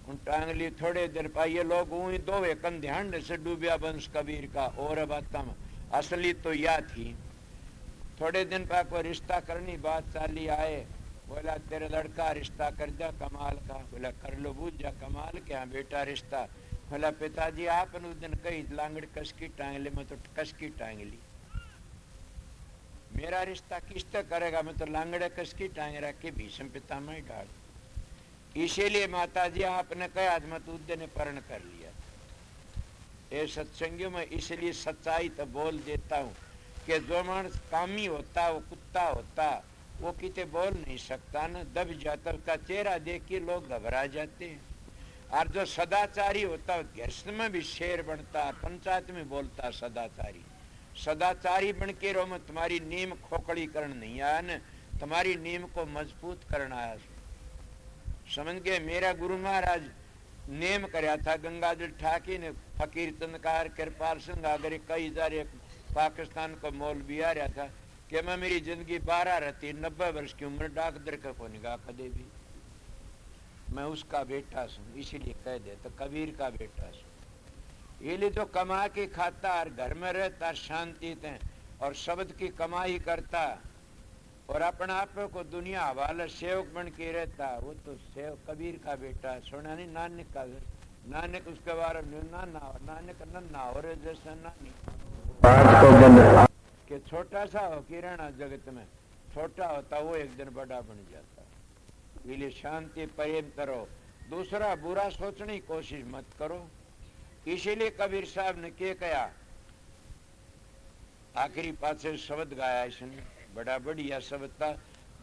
B: उन टांग ली। थोड़े दिन पाइए लोग ऊई दो एकन ध्यान से डूबिया वंश कबीर का। और बात असली तो या थी। थोड़े दिन पा को रिश्ता करनी बात चाली आए, बोला तेरे लड़का रिश्ता कर जा कमाल का। बोला कर लो बूझ जा कमाल के, हाँ बेटा रिश्ता। बोला पिताजी आपने उस दिन कही लांगड़ कसकी टांग ले, मैं तो कसकी टांग ली। मेरा रिश्ता किससे करेगा, मैं तो लांगड़े कसकी टांग रखी भीष्म पितामह डाल। इसीलिए माता जी आपने कहा मैं तो उस दिन परण कर लिया। ये सत्संगियों में इसलिए सच्चाई तो बोल देता हूँ कि जो मानस कामी होता, वो कुत्ता होता, वो किते बोल नहीं सकता ना, दब जाता। उसका चेहरा देख के लोग घबरा जाते हैं। और जो सदाचारी होता है घर में भी शेर बनता, पंचायत में बोलता सदाचारी। सदाचारी बन के रो में तुम्हारी नीम खोखड़ी करण नहीं आया न, तुम्हारी नीम को मजबूत करना आया। समझ गए। मेरा गुरु महाराज नेम करया था गंगाजल ठाकी ने, फकीर तनकार कृपाल सिंह आगरे कई हजार एक पाकिस्तान को मौलवी आ रहा था कि मैं मेरी जिंदगी 12 रहती 90 वर्ष की उम्र डाक दर को निगाह कदे भी मैं उसका बेटा हूँ, इसीलिए कह दे तो कबीर का बेटा हूँ। ये लिए जो कमा के खाता और घर में रहता शांति थे और शब्द की कमाई करता और अपना आप को दुनिया हवाला सेवक बन के रहता, वो तो सेवक कबीर का बेटा। सुना नहीं नानक का, नानक उसके बारे में नानक नन्ना हो रहे जैसा नानी कि छोटा सा हो कि रहना जगत में, छोटा होता वो एक दिन बड़ा बन जाता। इसलिए शांति प्रेम करो, दूसरा बुरा सोचने की कोशिश मत करो। इसीलिए कबीर साहब ने क्या कहा, आखिरी पासे शब्द गाया इसने, बड़ा बढ़िया शब्द था।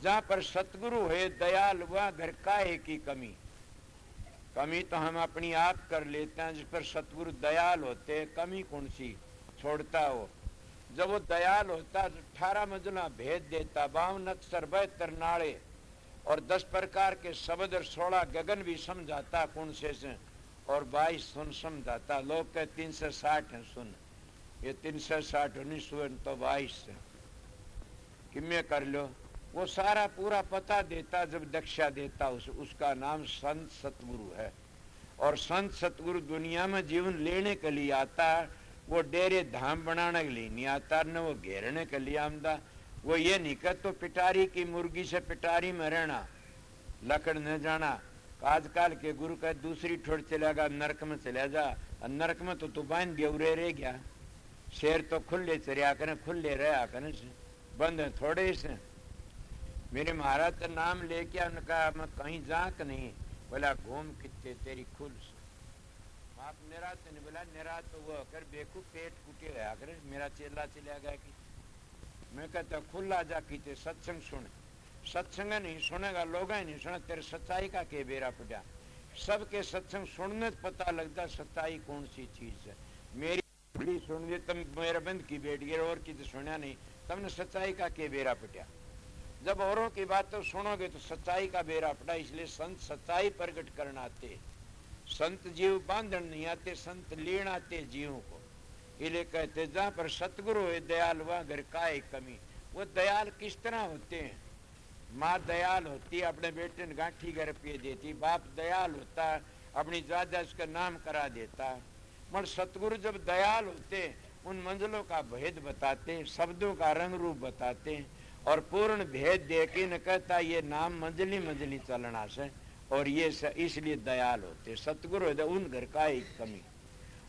B: जहां पर सतगुरु है दयाल, वहां घर काहे की कमी। कमी तो हम अपनी आप कर लेते हैं, जिस पर सतगुरु दयाल होते, कमी कौन सी छोड़ता हो। जब वो दयाल होता तो 18 मंजिला भेद देता, 52 अक्षर 72 नाड़े और 10 प्रकार के शब्द और 16 गगन भी समझाता कौन से और 22 सुन समझाता। लोग के 360 है सुन, ये 360 19 तो 22 किम्मे कर लो। वो सारा पूरा पता देता जब दक्षा देता उसका नाम संत सतगुरु है। और संत सतगुरु दुनिया में जीवन लेने के लिए आता, वो डेरे धाम बनाने के लिए नहीं आता, न वो घेरने के लिए आमदा। वो ये नहीं कर तो पिटारी की मुर्गी से पिटारी में रहना, लकड़ न जाना। आजकल के गुरु का दूसरी ठोड़ चलेगा नरक में चला जा, नरक में तो तू बांध गेवरे रह गया। शेर तो खुले चरिया करें, खुले रहा करें, बंद थोड़े से। मेरे महाराज का नाम लेके उनका मैं कहीं जाक नहीं, बोला घूम कितने तेरी खुल आप निरात नहीं, बोला निरात तो वो कर बेकू पेट फूटे गया करे, मेरा चेला चला गया कि मैं कहता खुला जा कीते सत्संग सुन। सत्संग नहीं सुनेगा, लोग नहीं सुना, तेरे सच्चाई का के बेरा पड़ा। सबके सत्संग सुनने पता लगता सच्चाई कौन सी चीज है। मेरी सुन दे तुम मेरा बंद की बैठ गए और की तो सुना नहीं, तुमने सच्चाई का के बेरा पटा। जब औरों की बात तो सुनोगे तो सच्चाई का बेरा पटा। इसलिए संत सच्चाई प्रकट करना आते, संत जीव बांधन नहीं आते, संत लेन आते जीवों को। इसलिए कहते जहां पर सतगुरु है दयाल वहां घर का है कमी। वो दयाल किस तरह होते हैं, माँ दयाल होती है, अपने बेटे ने गांठी घर पे देती। बाप दयाल होता है, अपनी जायदा उसका नाम करा देता। मगर सतगुरु जब दयाल होते, उन मंजिलों का भेद बताते, शब्दों का रंग रूप बताते और पूर्ण भेद दे के न कहता ये नाम मंजिली मंजिली चलना से। और ये इसलिए दयाल होते सतगुरु है उन घर का एक कमी।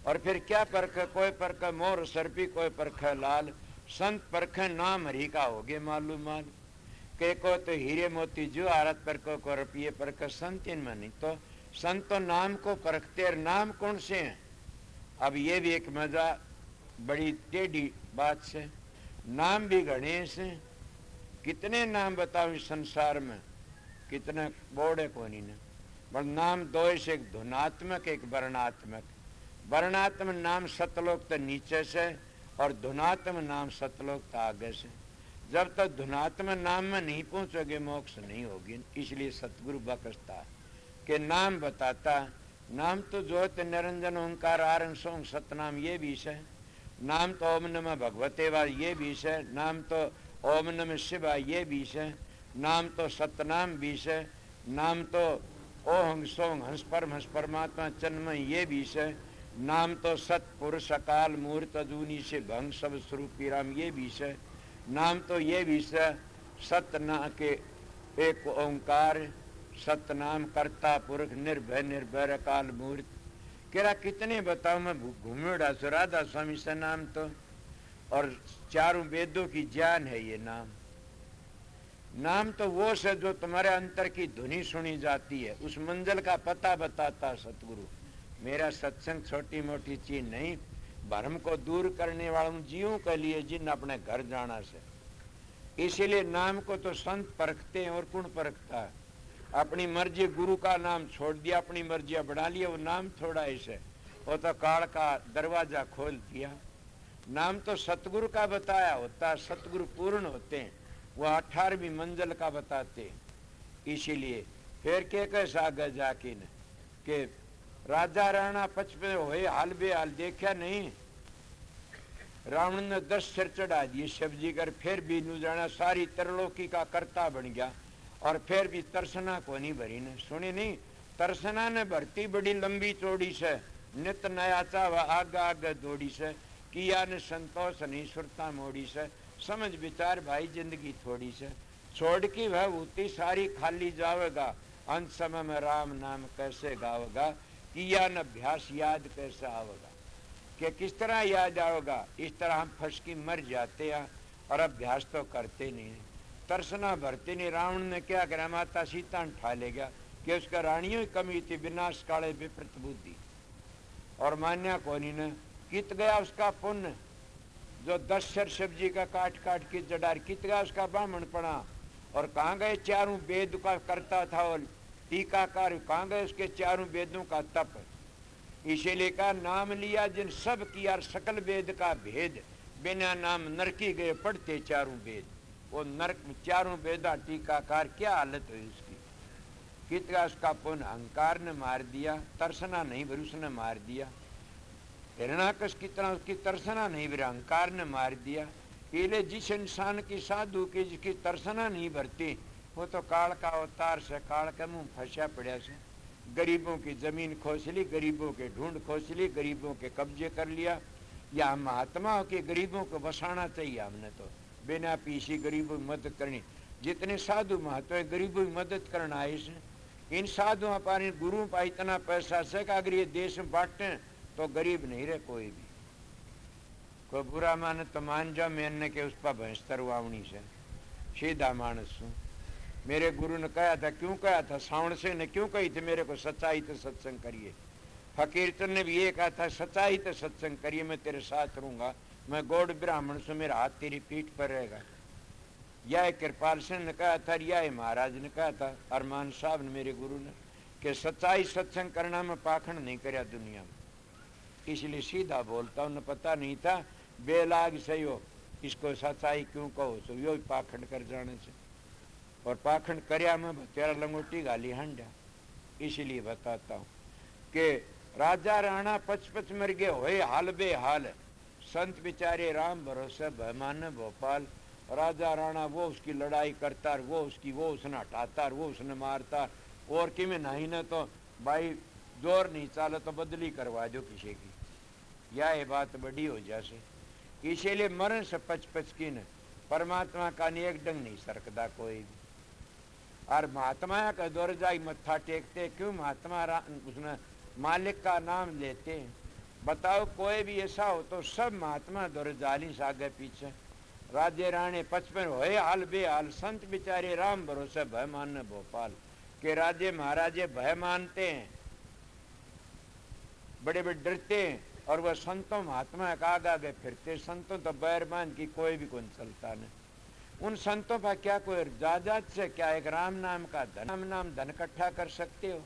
B: और फिर क्या परख, कोई परख मोर सरपी, कोई परख लाल। संत परख नाम हरि का हो गए मालूम माल। के को तो हीरे मोती जो आरत पर को रुपये पर का संत इनमें नहीं। तो संत तो नाम को परखते और नाम कौन से हैं। अब ये भी एक मजा बड़ी टेढ़ी बात से, नाम भी गणेश हैं। कितने नाम बताओ इस संसार में, कितने बोर्ड को नहीं ने। पर नाम दो से, एक धुनात्मक एक वर्णात्मक। वर्णात्मक नाम सतलोक तो नीचे से और धुनात्मक नाम सतलोक तो आगे से। जब तक धुनात्मक नाम में नहीं पहुंचोगे मोक्ष नहीं होगी। इसलिए सतगुरु बकसता के नाम बताता। नाम तो ज्योत निरंजन ओंकार आरन सोंग सतनाम ये भी है। नाम तो ओम नमः भगवते वा ये भी है। नाम तो ओम नमः शिवाय ये भी है। नाम तो सतनाम भी है। नाम तो ओहंग सोंग हंस परमात्मा चन्मय ये भी है। नाम तो सतपुरुष अकाल मूर्त अजूनी से भंग सब स्वरूपी राम ये भी है। नाम तो ये भी है सतना के एक ओंकार सतनाम कर्ता पुरख निर्भय निर्भय अकाल मूर्त। केरा कितने बताओ मैं घूमेड़ा सो राधा स्वामी से नाम तो, और चारों वेदों की जान है ये नाम। नाम तो वो से जो तुम्हारे अंतर की धुनी सुनी जाती है, उस मंजिल का पता बताता सतगुरु। मेरा सत्संग छोटी मोटी चीज नहीं, भ्रम को दूर करने वालों जीवों के लिए जिन अपने घर जाना से। इसीलिए नाम को तो संत परखते हैं और कौन परखता है। अपनी मर्जी गुरु का नाम छोड़ दिया, अपनी मर्जी बढ़ा लिया, वो नाम थोड़ा ऐसे, वो तो काल का दरवाजा खोल दिया। नाम तो सतगुरु का बताया होता, सतगुरु पूर्ण होते हैं, वो 18वीं मंजिल का बताते। इसीलिए फिर के कैसा आगे जाके न के राजा राणा पचपे होए हाल बेहाल देखा नहीं। रावण ने 10 सिर चढ़ा दिए शिव जी कर, फिर भी नू जाना सारी त्रिलोकी का कर्ता बन गया। और फिर भी तरसना को नहीं भरी ने सुनी नहीं। तरसना ने भरती बड़ी लंबी चौड़ी से, नित नया चावा आगा आगे दौड़ी से, किया ने संतोष नहीं सुरता मोड़ी से। समझ विचार भाई जिंदगी थोड़ी से, छोड़ की वह भूति सारी खाली जावेगा। अंत समय में राम नाम कैसे गावेगा, किया न अभ्यास याद कैसे आवेगा। कि किस तरह याद आवेगा, इस तरह हम फंस की मर जाते हैं और अभ्यास तो करते नहीं। तरसना भरते नहीं। रावण ने क्या करा, माता सीता ठा ले गया कि उसका रानियों की कमी थी, विनाश काले विपरीत बुद्धि। और मान्या कोनी ने कित गया उसका पुण्य, जो 10 सिर शिव जी का काट काट के जडार, कित गया उसका ब्राह्मण पड़ा। और कहाँ गए चारों वेद का करता था और टीकाकार, कहाँ गए उसके चारों वेदों का तप। इसीलिए का नाम लिया जिन सब किया सकल वेद का भेद, बिना नाम नरकी गए पढ़ते चारों वेद। वो नरक चारों वेदा टीकाकार क्या हालत हुई उसकी। कितना उसका पुण्य, अहंकार ने मार दिया, तरसना नहीं भरी उसने मार दिया। हिरणाकश की तरह उसकी तरसना नहीं भरी, अहंकार ने मार दिया। इले जिस इंसान की साधु की जिसकी तरसना नहीं भरती, वो तो काल का अवतार से काल के मुंह फंसा पड़ा से। गरीबों की जमीन खोस ली, गरीबों के ढूंढ खोस ली, गरीबों के कब्जे कर लिया। या हम महात्माओं के गरीबों को बसाना चाहिए हमने तो, बिना पीसी गरीबों की मदद करनी। जितने साधु महत्व है गरीबों की मदद करना है। इन साधुओं पर गुरुओं पर इतना पैसा से कि अगर ये देश में बांटे तो गरीब नहीं रहे कोई भी। कोई बुरा माने तो मान जाओ, मैंने के उस पर भैंस तरवावनी से सीधा मानस हूँ। मेरे गुरु ने कहा था, क्यों कहा था, सावण सिंह ने क्यों कही थी मेरे को सच्चाई तो सत्संग करिए। फकीर चंद ने भी ये कहा था, सच्चाई तो सत्संग करिए, मैं तेरे साथ रहूंगा, मैं गौड़ ब्राह्मण से, मेरा हाथ तेरी पीठ पर रहेगा। यह कृपाल सिंह ने कहा था, यह महाराज ने कहा था, अरमान साहब ने, मेरे गुरु ने, कि सच्चाई सत्संग करना में पाखंड नहीं कराया दुनिया में। इसलिए सीधा बोलता, उन्हें पता नहीं था बेलाग सही हो, इसको सच्चाई क्यों कहो, तो यो पाखंड कर जाने से। और पाखंड करया में तेरा लंगोटी गाली हंडा। इसलिए बताता हूँ कि राजा राणा 55 मर गए होए हाल बेहाल, संत बिचारे राम भरोसे भयमान भोपाल। राजा राणा वो उसकी लड़ाई करता, वो उसने हटाता, वो उसने मारता। और कि में नहीं न तो भाई जोर नहीं चाले तो बदली करवा दो किसी की, यह बात बड़ी हो जासे। इसीलिए मरण से 55 की न परमात्मा का एक डंग नहीं सरकता कोई भी। और महात्मा का दौर जाई मत्था टेकते, क्यों महात्मा उसने मालिक का नाम लेते हैं। बताओ कोई भी ऐसा हो तो सब महात्मा दौर जाली से आगे पीछे। राजे राणे 55 होए हाल बेहाल, संत बिचारे राम भरोसे भय मानने भोपाल। के राजे महाराजे भय मानते हैं, बड़े बड़े डरते हैं, और वह संतों महात्मा का आगे फिरते। संतों तो बैरमान की कोई भी कौन चलता नहीं। उन संतों पर क्या कोई जायदाद से क्या एक राम नाम का धन, राम नाम धन इकट्ठा कर सकते हो?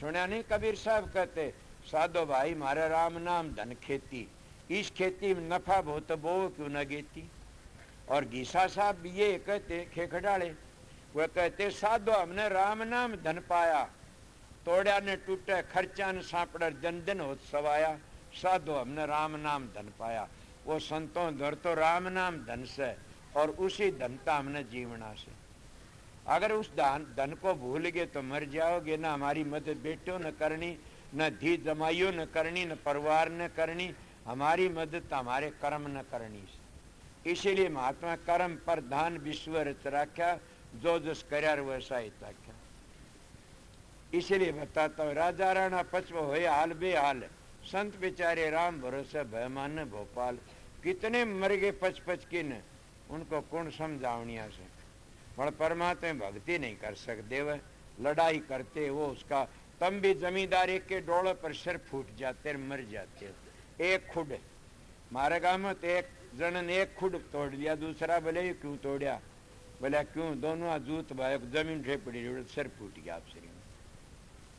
B: सुना नहीं कबीर साहब कहते, साधो भाई मारे राम नाम धन खेती, इस खेती में नफा बहुत बो क्यों न गेती। और गीसा साहब ये कहते खेखड़ाले, वह कहते साधो हमने राम नाम धन पाया, तोड़ा ने टूटे खर्चा ने सापड़ जन दिन हो सवाया। साधो हमने राम नाम धन पाया। वो संतों धर तो राम नाम धन से, और उसी धनता हमने जीवना से। अगर उस धन को भूल गए तो मर जाओगे। ना हमारी मदद बेटों ने करनी, न धी जमाइयों ने करनी, न परिवार ने करनी, हमारी मदद हमारे कर्म न करनी। इसीलिए महात्मा कर्म पर धान विश्व रच राख्या, जो जस कर वैसा ही ताक्या। इसीलिए बताता हूँ, राजा राणा पचव होए हाल बेहाल, संत बेचारे राम भरोसे भय माने भोपाल। कितने मर गए पच पच किन, उनको कौन समझावनिया से। पर परमात्मा भक्ति नहीं कर सकते, वह लड़ाई करते। वो उसका तम भी जमींदार एक के डोले पर सिर फूट जाते, मर जाते। एक खुड मारे गांव में तो एक जन ने एक खुड तोड़ दिया, दूसरा बोले क्यों तोड़ा? बोला क्यों? दोनों जूत भाई जमीन ठे पड़ी, सिर फूट गया। आप शरीर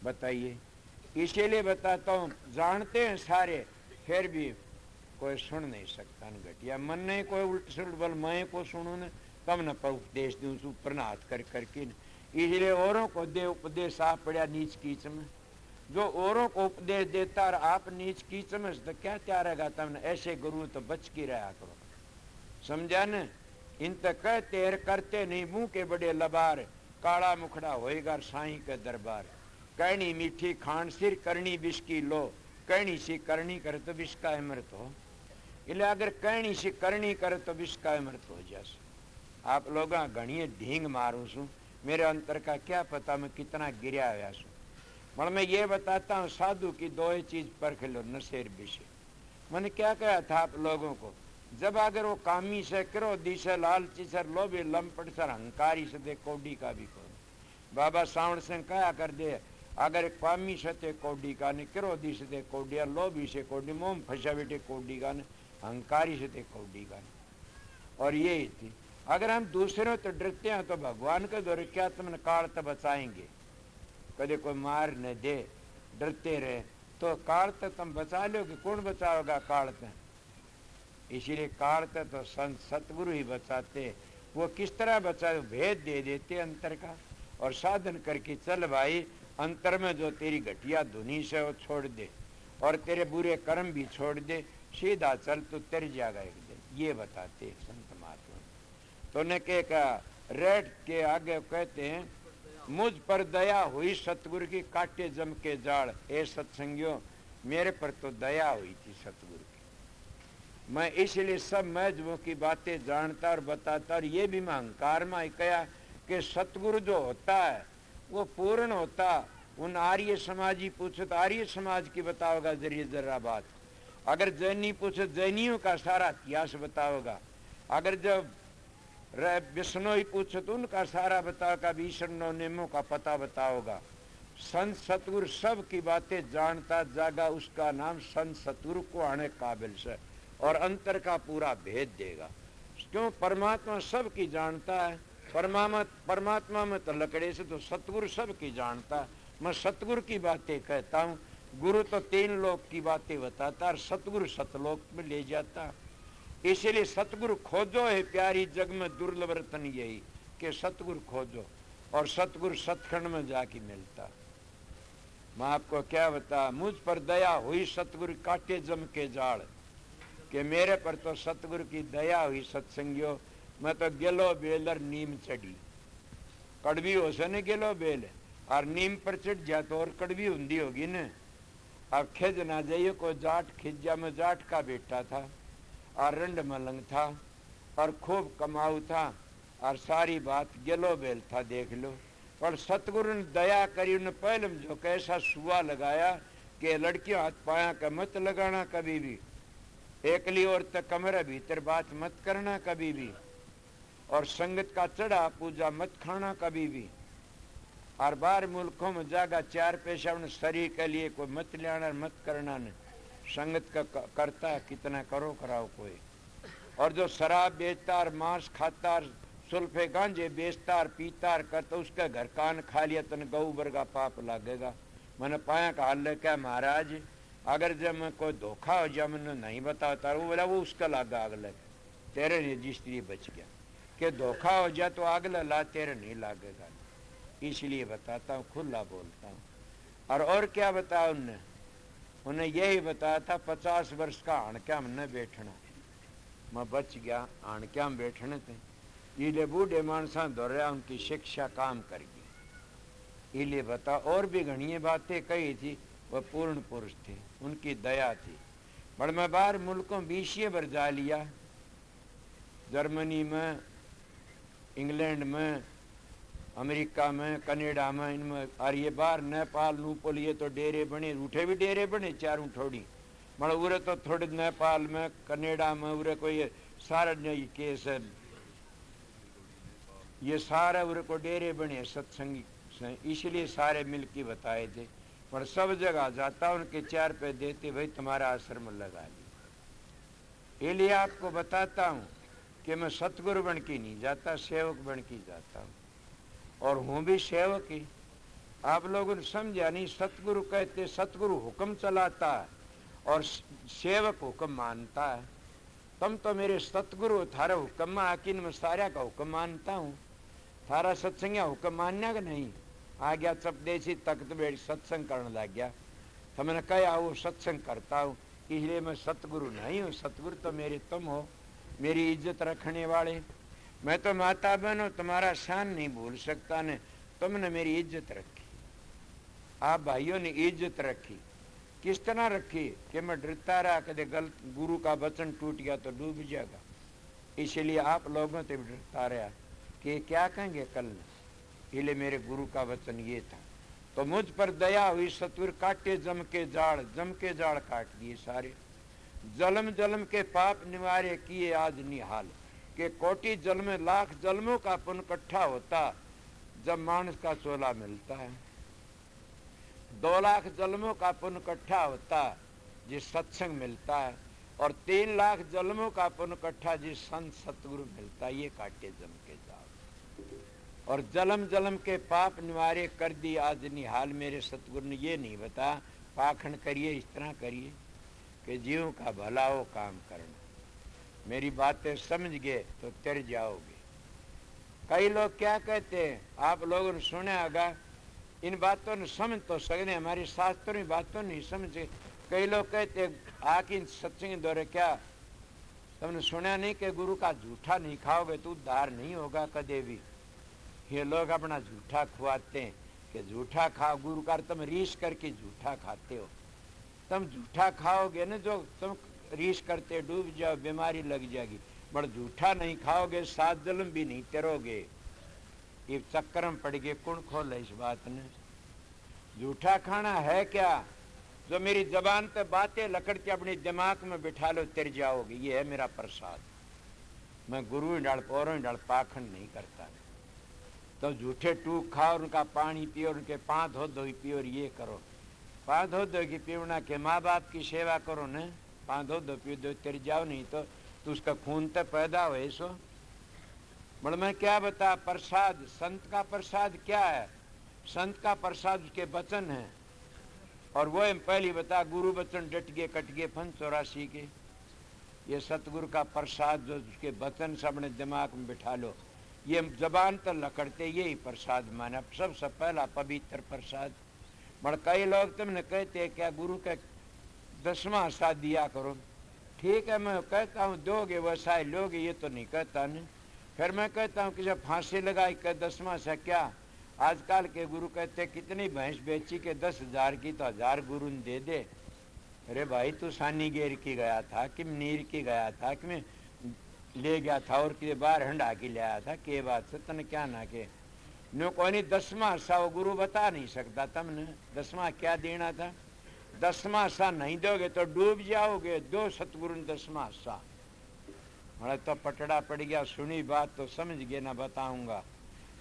B: बताइए। इसीलिए बताता हूँ, जानते हैं सारे, फिर भी कोई सुन नहीं सकता न घटिया मन नहीं। कोई उल्ट सुलट बल मैं को सुनू न तब न पर उपदेश दूं, ऊपर न हाथ कर करके। इसलिए औरों को दे उपदेश, आप पड़ा नीच कीच में। जो औरों को उपदेश देता और आप नीच कीच में, तो क्या त्यारेगा तुमने? ऐसे गुरु तो बच की रहा करो, समझा न? इन तक कहते करते नहीं मुंह के बड़े लबार, काला मुखड़ा होएगा साईं के दरबार। कहनी मीठी खान सिर, करनी विष की लो, कहनी सी करनी करे तो विष का अमृत हो। એટલે अगर कहनी सी करनी करे तो विष का अमृत हो जाए। आप लोग घनी ढींग मारू छू, मेरे अंतर का क्या पता मैं कितना गिरा हुआ छू। पर मैं ये बताता हूँ, साधु की दो ही चीज परख लो, नशेर विषय। मैंने क्या कहा था आप लोगों को, जब अगर वो कामी से, क्रोधी से, लालची से, लोभी लंपट से, अहंकारी से दे, कौडी का भी कौन। बाबा सावण सिंह कहा कर दे, अगर कामी से ते कौडी का ने, क्रोधी से ते कौडिया, लोभी से कौडी, मोम फंसा बेटे कौडी का ने, अहंकारी से ते कौडी का ने। और ये ही थी, अगर हम दूसरों तो डरते हैं तो भगवान के द्वारा क्या तुमने काल तो बचाएंगे? कदे कोई मार न दे, डरते रहे तो काल तो तुम बचा लोगे। कौन बचाओगा काल तो? इसीलिए काल तो संत सतगुरु ही बचाते। वो किस तरह बचाए? भेद दे देते अंतर का, और साधन करके चल भाई, अंतर में जो तेरी घटिया धुनी से वो छोड़ दे, और तेरे बुरे कर्म भी छोड़ दे, सीधा चल तो तर जाएगा एक दिन। ये बताते संत महात्मा। तो ने कहा रेट के आगे कहते हैं, मुझ पर दया हुई सतगुरु की, काटे जम के जाड़। ए सत्संगियों, मेरे पर तो दया हुई थी सतगुरु की। मैं इसलिए सब महजबों की बातें जानता और बताता, और ये भी मैं अहंकार में ही कहा कि सतगुरु जो होता है वो पूर्ण होता। उन आर्य समाजी पूछो तो आर्य समाज की बताओगा जरिए जरा बात। अगर जैनी पूछो, जैनियों का सारा इतिहास बताओगा। अगर जब विष्णोई पूछो तो उनका सारा बताओगा, विष्णु नियमों का पता बताओगा। संत सतगुरु सब की बातें जानता जागा, उसका नाम संत सतगुरु को आने काबिल से, और अंतर का पूरा भेद देगा। क्यों? परमात्मा सब की जानता है। परमात्मा में तो लकड़े से, तो सतगुरु सब की जानता है। मैं सतगुरु की बातें कहता हूँ। गुरु तो 3 लोक की बातें बताता, और सतगुरु सतलोक में ले जाता। इसीलिए सतगुरु खोजो है प्यारी जग में, दुर्लभ रतन यही कि सतगुरु खोजो, और सतगुरु सतखंड में जाके मिलता। मैं आपको क्या बता, मुझ पर दया हुई सतगुरु, काटे जम के जाड़। कि मेरे पर तो सतगुरु की दया हुई सत्संगियों। मैं तो गेलो बेल और नीम चढ़ी, कड़वी हो से न गेलो बेल, और नीम पर चढ़ जा तो और कड़वी हुंदी होगी न। अब खिज ना जाइए को जाट, खिजा में जाट का बेटा था, और रंड मलंग था, और खूब कमाऊ था, और सारी बात गेलो बेल था, देख लो। पर सतगुरु ने दया करी, उन्हें पहले जो कैसा सुआ लगाया कि लड़कियों हाथ पाया का मत लगाना कभी भी। एकली और तक कमरे भीतर बात मत करना कभी भी, और संगत का चढ़ा पूजा मत खाना कभी भी। और बाहर मुल्कों में जागा 4 पैसा उन शरीर के लिए कोई मत लेना मत करना न। संगत का करता है कितना करो कराओ कोई। और जो शराब बेचता और मांस खाता और सुल्फे गांजे बेचता और पीता और करता, उसका घर कान खा लिया तन गऊ वर्गा पाप लगेगा। मैंने पाया का हाल क्या महाराज, अगर जब मैं कोई धोखा हो जाए मैंने नहीं बताता, वो बोला वो उसका लागा आग लगे, तेरे रजिस्ट्री बच गया। कि धोखा हो जाए तो आग ला, तेरे नहीं लागेगा। इसलिए बताता हूँ, खुला बोलता हूँ। और क्या बताया उन्हें यही बताया था 50 वर्ष का हणक्या में न बैठना। मैं बच गया, हणक्या में बैठने थे। इले बूढ़े मानसा दौड़या, उनकी शिक्षा काम कर गई। इले बता और भी घनी बातें कही थी, वह पूर्ण पुरुष थे, उनकी दया थी। बड़ मैं बाहर मुल्कों 20 बार जा लिया, जर्मनी में, इंग्लैंड में, अमेरिका में, कनाडा में, इनमें। और ये बाहर नेपाल नूपोल ये तो डेरे बने, रूठे भी डेरे बने चारों थोड़ी। मगर उरे तो थोड़े नेपाल में, कनाडा में, उरे को ये सारा केस है, ये सारे उरे को डेरे बने सत्संगी। इसलिए सारे मिलके बताए थे। पर सब जगह जाता उनके 4 पे देते, भाई तुम्हारा आश्रम लगा लिया। इसलिए आपको बताता हूँ कि मैं सतगुरु बन के नहीं जाता, सेवक बन के जाता हूँ। और हूँ भी सेवक ही। आप लोगों ने समझा नहीं, सतगुरु कहते सतगुरु हुक्म चलाता है और सेवक हुक्म मानता है। तुम तो मेरे सतगुरु, थारा हुक्म आकिन मैं सारा का हुक्म मानता हूँ। थारा सत्संग हुक्म मानना का नहीं। आ गया चपदेसी तख्त बैठ सत्संग करने लग गया, तो मैंने कहा वो सत्संग करता हूँ, इसलिए मैं सतगुरु नहीं हूँ। सतगुरु तो मेरे तुम हो, मेरी इज्जत रखने वाले। मैं तो माता बहनों तुम्हारा शान नहीं भूल सकता ने, तुमने मेरी इज्जत रखी, आप भाइयों ने इज्जत रखी। किस तरह रखी कि मैं डरता रहा कदे गलत गुरु का वचन टूट गया तो डूब जाएगा। इसलिए आप लोगों से भी डरता रहा कि क्या कहेंगे कल। इसलिए मेरे गुरु का वचन ये था। तो मुझ पर दया हुई, सतगुरु काटे जम के जाड़ काट दिए सारे। जलम जलम के पाप निवारे किए आज निहाल। के कोटि जल में लाख जन्मों का पुण्य इकट्ठा होता जब मानस का चोला मिलता है। 2 लाख जन्मों का पुण्य इकट्ठा होता जिस सत्संग मिलता है, और 3 लाख जन्मों का पुण्य इकट्ठा जिस संत सतगुरु मिलता है। ये काटे जम के जाओ। और जलम जलम के पाप निवारे कर दी आज निहाल। मेरे सतगुरु ने ये नहीं बता पाखंड करिए, इस तरह करिए कि जीव का भला हो काम करना। मेरी बातें समझ गए तो तर जाओगे। कई लोग क्या कहते हैं, आप लोगों ने सुना होगा, इन बातों ने समझ तो सकते, हमारे शास्त्रों की बातों नहीं समझे। कई लोग कहते आके सत्संग दौरे क्या तुमने सुना नहीं कि गुरु का झूठा नहीं खाओगे तो उद्धार नहीं होगा कदे भी। ये लोग अपना झूठा खुआते हैं कि झूठा खाओ, गुरु का तुम रीस करके झूठा खाते हो। तुम झूठा खाओगे ना, जो तुम रीस करते डूब जाओ, बीमारी लग जाएगी। बड़ झूठा नहीं खाओगे 7 जन्म भी नहीं तैरोगे। ये चक्कर में पड़ गए, कौन खोल है इस बात ने। झूठा खाना है क्या, जो मेरी जबान पे बातें लकड़ के अपने दिमाग में बिठा लो तिर जाओगे। ये है मेरा प्रसाद। मैं गुरु डाल पौरों डाल पाखंड नहीं करता। तो झूठे टूक खाओ, उनका पानी पियो, उनके पाँव धो धो पियो, और ये करो। पाँव धो धो की पीवना के माँ बाप की सेवा करो न, पाँव धो धो पियो दो तिर जाओ, नहीं तो उसका खून तो पैदा हो ऐसो। बड़ मैं क्या बता, प्रसाद संत का प्रसाद क्या है। संत का प्रसाद उसके वचन है, और वो पहली बता गुरु वचन डट गए कट गए फन 84 के। ये सतगुरु का प्रसाद जो उसके वचन सबने दिमाग में बिठा लो। ये जबान तो लकड़ते यही प्रसाद माना, सबसे पहला पवित्र प्रसाद। बड़ कई लोग तुमने कहते क्या गुरु का 10वां हिस्सा दिया करो। ठीक है, मैं कहता हूँ दोगे वैसा लोगे, ये तो नहीं कहता न। फिर मैं कहता हूँ कि जब फांसी लगाई कर 10वां हिस्सा क्या। आजकल के गुरु कहते कितनी भैंस बेची के 10,000 की तो 1000 गुरु ने दे दे। अरे भाई तू सानी गेर की गया था कि नीर की गया था कि मैं ले गया था और के बाहर हंडा के ले आया था, के बात से तने क्या ना के नो कोई 10वां हिस्सा वो गुरु बता नहीं सकता। तुमने 10वां क्या देना था। 10वां सा नहीं दोगे तो डूब जाओगे। दो सतगुरु ने 10वां सा। मैं तो पटड़ा पड़ गया, सुनी बात तो समझ गए ना, बताऊंगा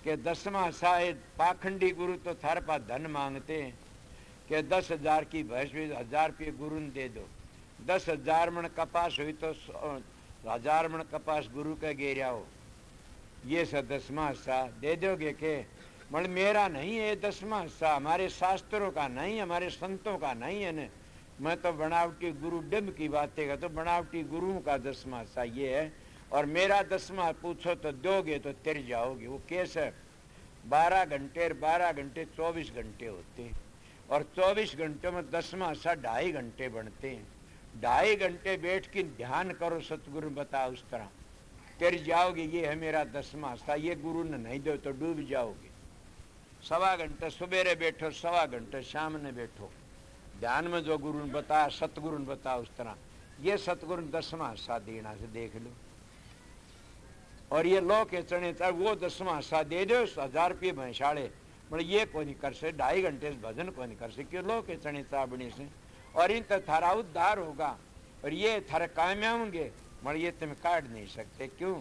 B: कि 10वां सा पाखंडी गुरु तो थारे पास धन मांगते हैं कि 10,000 की भैंस 1000 रुपये गुरु ने दे दो। 10,000 मन कपास हुई तो 1000 मन कपास गुरु का गेरिया हो, ये सब 10वां हिस्सा दे दोगे के? मतलब मेरा नहीं है 10वां हिस्सा, हमारे शास्त्रों का नहीं, हमारे संतों का नहीं है न। मैं तो बनावटी गुरु डिम्ब की बातें का, तो बनावटी गुरुओं का 10वां हिस्सा ये है। और मेरा 10वां पूछो तो दोगे तो तिर जाओगे। वो केस है 12 घंटे 12 घंटे 24 घंटे होते हैं, और 24 घंटों में 10वां हिस्सा 2.5 घंटे बनते हैं। 2.5 घंटे बैठ के ध्यान करो, सतगुरु बता उस तरह तिर जाओगे। ये है मेरा 10वां हिस्सा, ये गुरु ने नहीं दो तो डूब जाओगे। 1.25 घंटे सवेरे बैठो, 1.25 घंटे शाम ने बैठो ध्यान में, जो गुरु ने बताया सतगुरु ने बताया उस तरह। ये सतगुरु ने 10वां हिस्सा देना से देख लो। और ये लो के चने वो 10वां हिस्सा दे दो 1000 रुपये भैंसाड़े, मतलब ये कोई नहीं कर से। 2.5 घंटे से भजन कोई नहीं कर से, क्यों लो के चने चाबड़ी से। और इन तो थारा उद्धार होगा, और ये थारे कामयाब होंगे, मतलब ये तुम काट नहीं सकते। क्यों?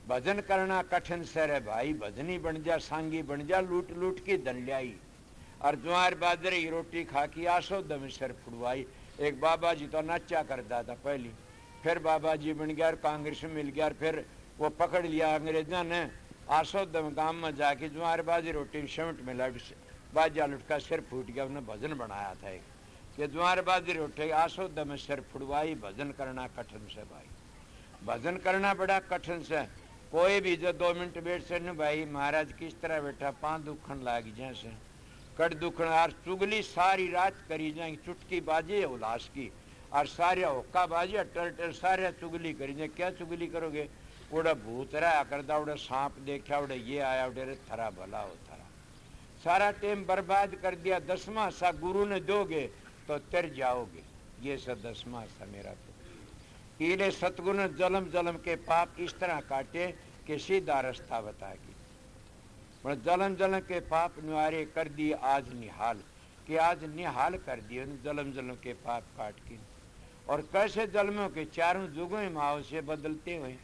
B: भजन करना कठिन सर है भाई। भजनी बन जा, सांगी बन जा, लूट लूट की धन ल्याई, और ज्वार बाजरे की रोटी खा की आसो दम सर फुड़वाई। एक बाबा जी तो नचा करता था पहली, फिर बाबा जी बन गया और कांग्रेस में मिल गया, और फिर वो पकड़ लिया अंग्रेजा ने। आसो दम गांव में जाके ज्वार बाजरी रोटी शमट में लट बाजा लुटका सिर फूट गया। उन्होंने भजन बनाया था एक कि ज्वार बाजरी रोटी आसो दम सिर फुड़वाई। भजन करना कठिन से भाई, भजन करना बड़ा कठिन से। कोई भी जो 2 मिनट बैठ से न भाई, महाराज किस तरह बैठा, 5 दुखन लागी जैसे कट दुखन, और चुगली सारी रात करी जाए, चुटकी बाजी है उल्लास की, और सारे हुक्का बाजी टर सारे चुगली करी जाए। क्या चुगली करोगे? उड़ा भूत रहा करदा, उड़ा सांप देखा, उड़े ये आया, उड़े थरा भला हो थरा, सारा टाइम बर्बाद कर दिया। 10वां सा गुरु ने दोगे तो तिर जाओगे। ये सब 10वां सा मेरा तो इन्हें सतगुरु ने जलम जलम के पाप इस तरह काटे कि सीधा रास्ता बता के जलम जलम के पाप निवारे कर दिए आज निहाल, कि आज निहाल कर दिए जलम जलम के पाप काट के। और कैसे जन्मों के 4 युगों में भाव से बदलते हुए,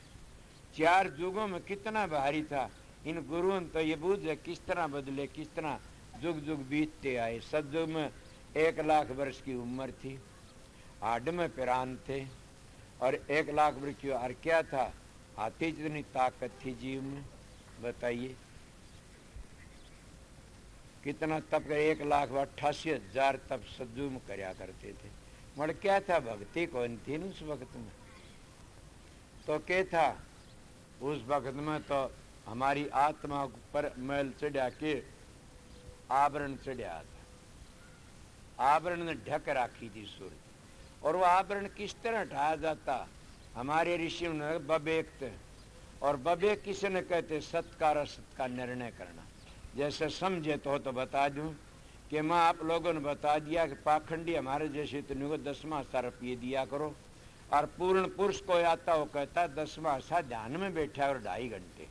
B: 4 युगों में कितना भारी था। इन गुरुओं तो ये बूझे किस तरह बदले, किस तरह जुग जुग बीतते आए। सतयुग में 1 लाख वर्ष की उम्र थी, हाड में पिरान थे, और 1 लाख वर्ष की। और क्या था? हाथी जितनी ताकत थी जीव में, बताइए कितना तप कर। 1,88,000 तप सतयुग में करया करते थे। मगर क्या था? भक्ति कौन थी उस वक्त में? तो क्या था उस वक्त में? तो हमारी आत्मा पर मैल चढ़ा के आवरण चढ़ा था, आवरण ने ढक रखी थी सूर्य। और वो आवरण किस तरह हटाया जाता? हमारे ऋषियों ने बबेक्त, और बबेक किसे न कहते? सत्कार असत का निर्णय करना। जैसे समझे तो बता दूं कि मैं आप लोगों ने बता दिया कि पाखंडी हमारे जैसे तो को 10वां सा रुपये दिया करो, और पूर्ण पुरुष को आता वो कहता 10वां सा ध्यान में बैठा और 2.5 घंटे।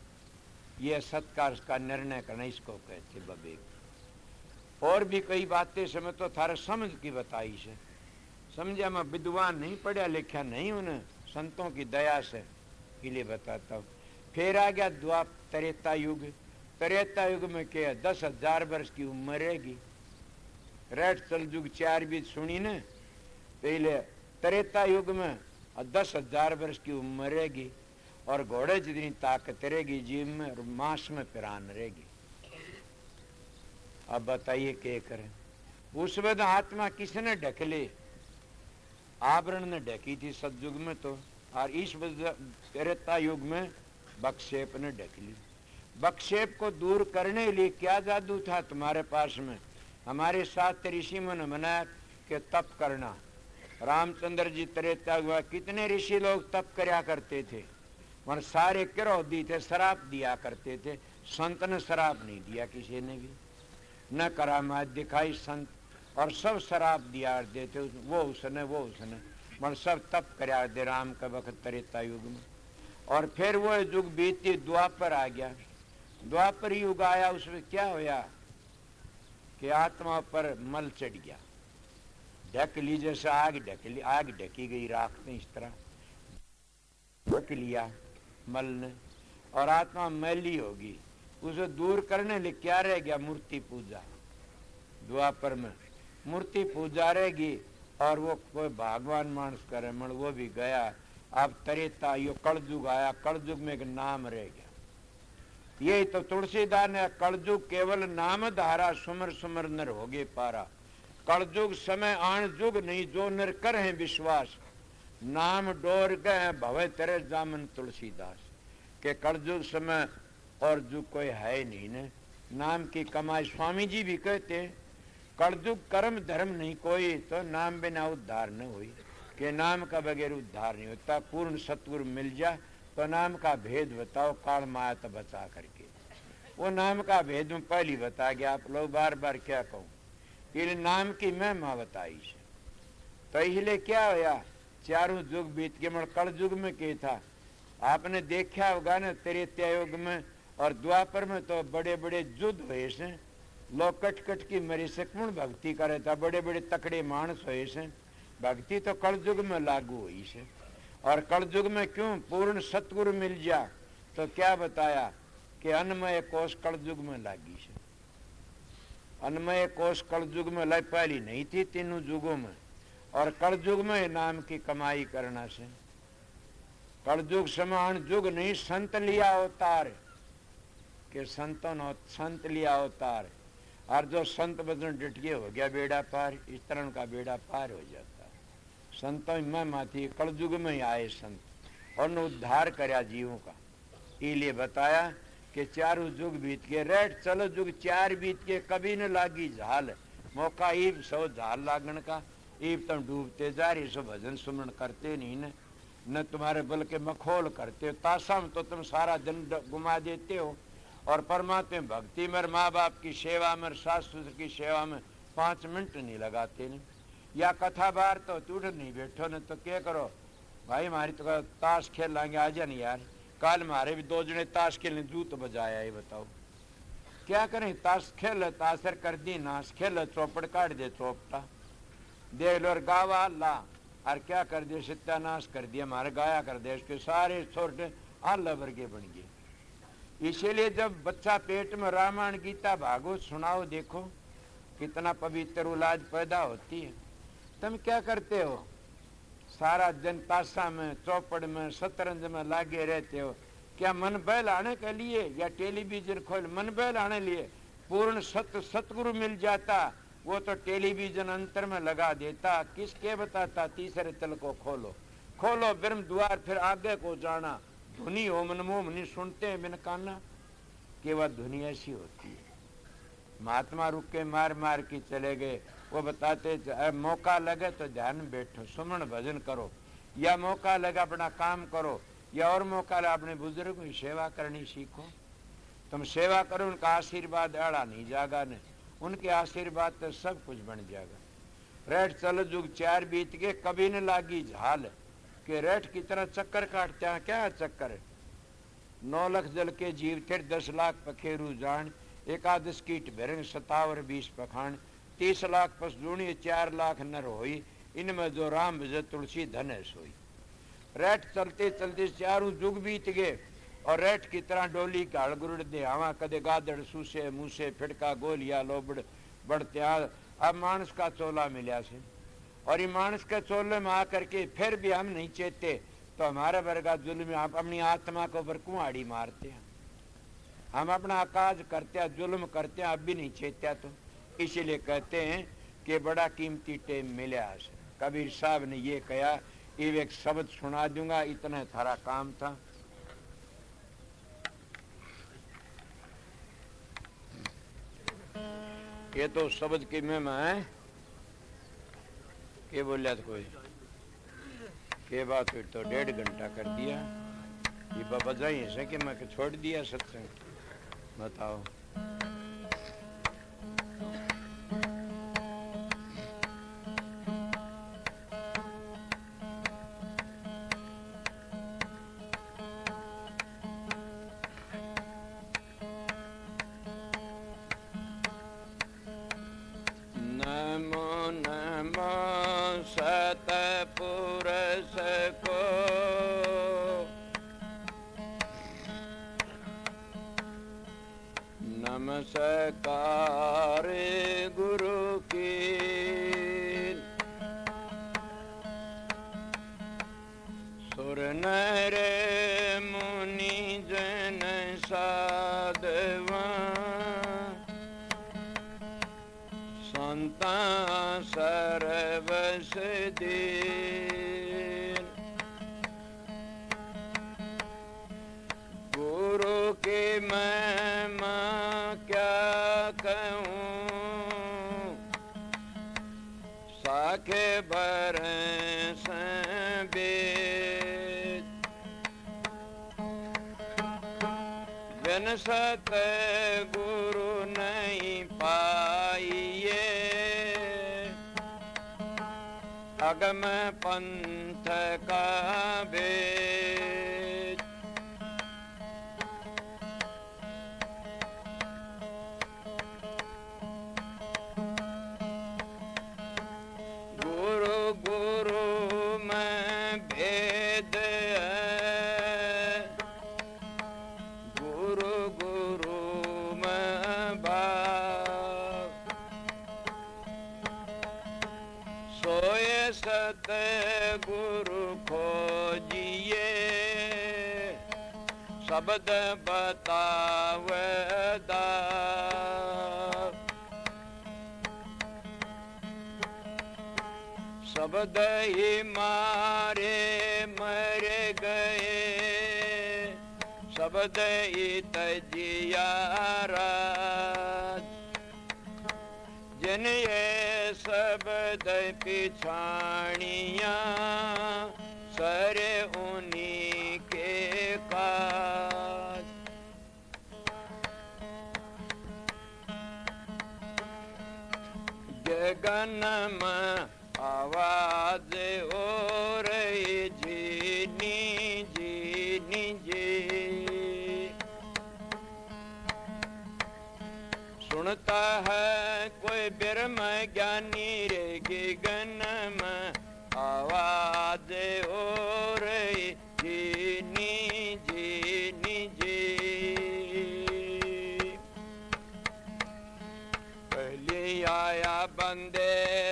B: ये सत्कार का निर्णय करना इसको कहते बबेक। और भी कई बातें से मैं तो थारे समझ की बताई से समझा। मैं विद्वान नहीं, पढ़ा लिखा नहीं, उन्हें संतों की दया से इसलिए बताता हूँ। फिर आ गया द्वापर त्रेता युग। त्रेता युग में क्या 10,000 वर्ष की उम्र रहेगी। रेट चल युग 4 भी सुनी ने। पहले त्रेता युग में 10,000 वर्ष की उम्र रहेगी, और घोड़े जितनी ताकत रहेगी जीव में, और मांस में पिरान रहेगी। अब बताइए क्या करें? उस वक्त आत्मा किसने ढकले? आवरण ने ढकी थी सतयुग में तो, और इस त्रेता युग में बक्षेप ने ढक ली। बक्षेप को दूर करने के लिए क्या जादू था तुम्हारे पास में? हमारे साथ ऋषि ने मनाया कि तप करना। रामचंद्र जी त्रेता हुआ, कितने ऋषि लोग तप करया करते थे, मन सारे क्रोधी थे, शराब दिया करते थे। संत ने शराब नहीं दिया किसी ने भी, न करामात दिखाई संत, और सब शराब दिया देते। वो उसने मन सब तप करया दे राम का वक्त त्रेता युग में। और फिर वो युग बीती, द्वापर आ गया। द्वापर युग आया, उसमें क्या होया कि आत्मा पर मल चढ़ गया। ढक ली, जैसे आग ढकी गई राख में, इस तरह ढक लिया मल ने, और आत्मा मैली होगी। उसे दूर करने लिए क्या रह गया? मूर्ति पूजा। द्वापर में मूर्ति पूजा रहेगी, और वो कोई भगवान मानस करे मण वो भी गया। अब त्रेता यो कलयुग आया, कलयुग में एक नाम रह गया। यही तो तुलसीदास ने कलयुग केवल नाम धारा, सुमर सुमर नर होगे पारा। कलयुग समय आन जुग नहीं, जो नर कर है विश्वास, नाम डोर गए भवे तेरे जामन तुलसीदास। के कलयुग समय और जुग कोई है नहीं ने, नाम की कमाई। स्वामी जी भी कहते हैं कलयुग कर्म धर्म नहीं कोई, तो नाम बिना उद्धार न हुई। के नाम का बगैर उद्धार नहीं होता। पूर्ण सतगुरु मिल जा तो नाम का भेद बताओ, काल माया तो बचा करके। वो नाम का भेद में पहली बता गया, आप लोग बार बार क्या कहूँ, ये नाम की महिमा बताई से। तो इसलिए क्या होया, चारों युग बीत गए, मगर कल युग में क्या था आपने देखा होगा ना, त्रेता युग में और द्वापर में तो बड़े बड़े युद्ध हुए से, लोग कट कट की मरी से कौन भक्ति करे था, बड़े बड़े तकड़े मानस हुए से। भक्ति तो कल युग में लागू हुई से। और कल युग में क्यों? पूर्ण सतगुरु मिल जा तो क्या बताया कि अन्नमय कोष कल युग में लागी से। अन्नमय कोष कल युग में लाई पहली नहीं थी तीनों युगों में, और कल युग में नाम की कमाई करना से। कल युग समान युग नहीं, संत लिया अवतार के संतों संत लिया अवतार। और जो संत बदन डटके हो गया बेड़ा पार, इस तरह का बेड़ा पार हो जाता। संतों में माथी कल युग में ही आए संत और ने उद्धार करया जीवों का। इसलिए बताया कि चारों युग बीत के, रेट चलो युग चार बीत के, कभी न लागी झाल। मौका ईब सो झाल लागण का, ईब तुम डूबते जा रही सो भजन सुमरण करते नहीं न तुम्हारे बल के मखोल करते हो। ताशा में तो तुम सारा दिन गुमा देते हो, और परमात्मा भक्ति में, माँ बाप की सेवा में, सास ससुर की सेवा में 5 मिनट नहीं लगाते नहीं। या कथा बार तो उठ नहीं बैठो न, तो क्या करो भाई, हमारी तो ताश खेल लाएंगे, आ जा नहीं यार। कल हमारे भी 2 जने ताश खेलने, जूत बजाया, ये बताओ क्या करें। ताश खेल तासर कर दी नाश, खेल चौपड़ काट दे चौपटा, देख लो और गावा ला, और क्या कर दिया, सत्यानाश कर दिया, हमारे गाया कर दिया, इसके सारे छोटे आल्ला वर्गे बन गए। इसीलिए जब बच्चा पेट में रामायण गीता भागवत सुनाओ, देखो कितना पवित्र औलाद पैदा होती है। तुम क्या करते हो, सारा दिन ताशा में, चौपड़ में, शतरंज में लागे रहते हो। क्या मन बहलाने के लिए, या टेलीविजन खोल मन बहलाने लिए? पूर्ण सतगुरु मिल जाता, वो तो टेलीविजन अंतर में लगा देता। किसके बताता, तीसरे तल को खोलो, खोलो ब्रह्म द्वार, फिर आगे को जाना। धुनी हो मन मोह नहीं सुनते हैं बिन काना, कि वह धुनी ऐसी होती है। महात्मा रुक के मार मार के चले गए। वो बताते मौका लगे तो ध्यान में बैठो, सुमन भजन करो, या मौका लगा अपना काम करो, या और मौका लगा अपने बुजुर्गों की सेवा करनी सीखो। तुम सेवा करो, उनका आशीर्वाद अड़ा नहीं जागा ने, उनके आशीर्वाद तो सब कुछ बन जाएगा। रेट चलो जुग 4 बीत के, कभी न लागी झाल। के रेट की तरह चक्कर काटते हैं, क्या चक्कर है? 9 लाख जल के जीव थे, 10 लाख पखेरु जान, 11 कीट भरंग 57 20 पखान, 30 लाख पसदूणी 4 लाख नर होई, इनमें जो राम भज तुलसी धन है सोई। रेट चलते चलते चारों जुग बीत गए, और रेट की तरह डोली का हड़गुड़ दे हवा, कदे गादड़ सूसे मूसे फिड़का गोलिया लोबड़ बढ़ते। अब मानस का चोला मिला से, और ये मानस के चोले में आकर के फिर भी हम नहीं चेते, तो हमारे वर्गा जुल्म आप अपनी आत्मा के ऊपर कुआड़ी मारते हैं। हम अपना आकाज करते हैं, जुल्म करते हैं, अब भी नहीं चेत्या। तो इसीलिए कहते हैं कि बड़ा कीमती टेम मिला है। कबीर साहब ने ये कहा, ये एक शब्द सुना दूंगा, इतना थारा काम था। ये तो शब्द की महिमा है, के बोलिया तो कोई के बात हुई तो 1.5 घंटा कर दिया। ये बाबा जाइए से कि मैं छोड़ दिया सत्संग, बताओ। नमो नमो नमस्कार गुरु की सुर नर मुनि जन साधवा संता सर्वस दीन गुरु की महिमा क्या कहूँ साखे बरस बेद बिन सत गुरु नहीं पाइए अगम पंथ का भेद गुरु गुरु में भेद है गुरु गुरु में भाव सोए सत गुरु खोजिए शब्द बतावदा शब्द ही मारे मर गए शब्द ही तजियारा जिन ये शब्द पिछाणिया सरे उन्हीं के काज गगन में आवाज हो रही जीनी जीनी जी सुनता है कोई ब्रह्म ज्ञानी रे गगन में आवाज हो रही जीनी जीनी जी पहले आया बंदे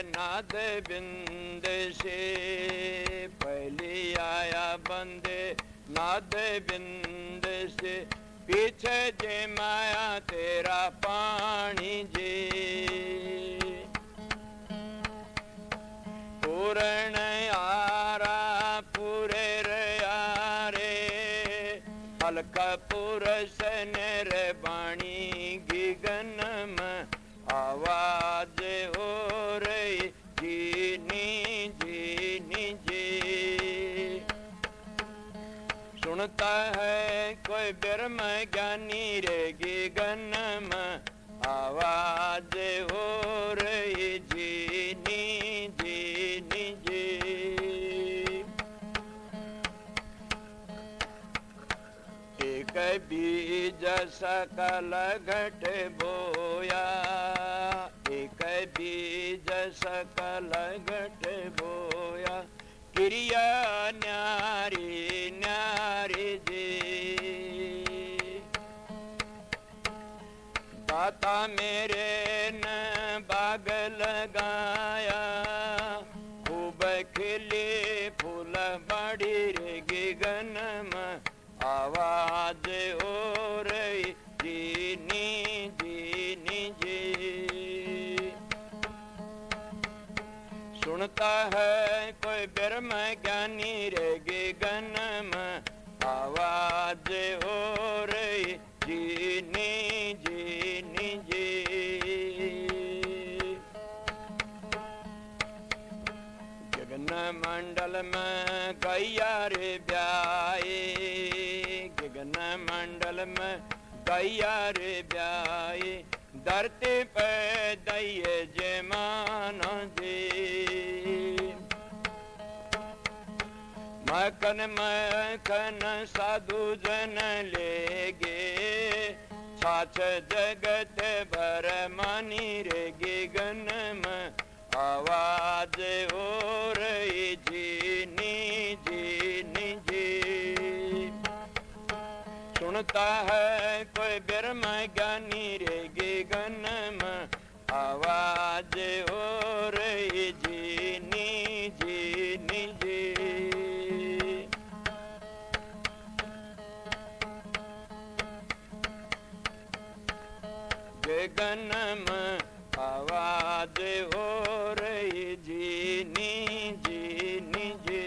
B: नाद बिंद से पहले आया बंदे नाद बिंद से पीछे जे माया तेरा पानी जी पूर्ण आरा पूरे रे हल्का पुरुष नर बाणी गगन में आवाज हो रही जीनी जीनी जी सुनता है कोई ब्रह्म ज्ञानी रे गगन में आवाज हो रही जीनी जीनी जी एक बीज सकल घट बोया एक बीज सकल घट बोया क्रिया न्यारी न्यारी जी दाता मेरे न बाग लगाया खूब खिले फूल बड़ी रे गगन में आवाज हो रही जीनी जीनी जी सुनता है कोई ब्रह्म ज्ञानी रे गगन में आवाज हो रही जीनी जीनी जी गगन मंडल में गैया रे ब्याए गगन मंडल में गैया रे ब्याए धरती पे दैये जमान जी मखन मखन साधु जन लेगे छाछ जगत भर मानी रे गगन में आवाज हो रही जीनी जीनी जी सुनता है कोई ब्रह्म ज्ञानी रे आवाज हो रही जीनी जीनी जी। गगन में आवाज हो रही जीनी जीनी जी।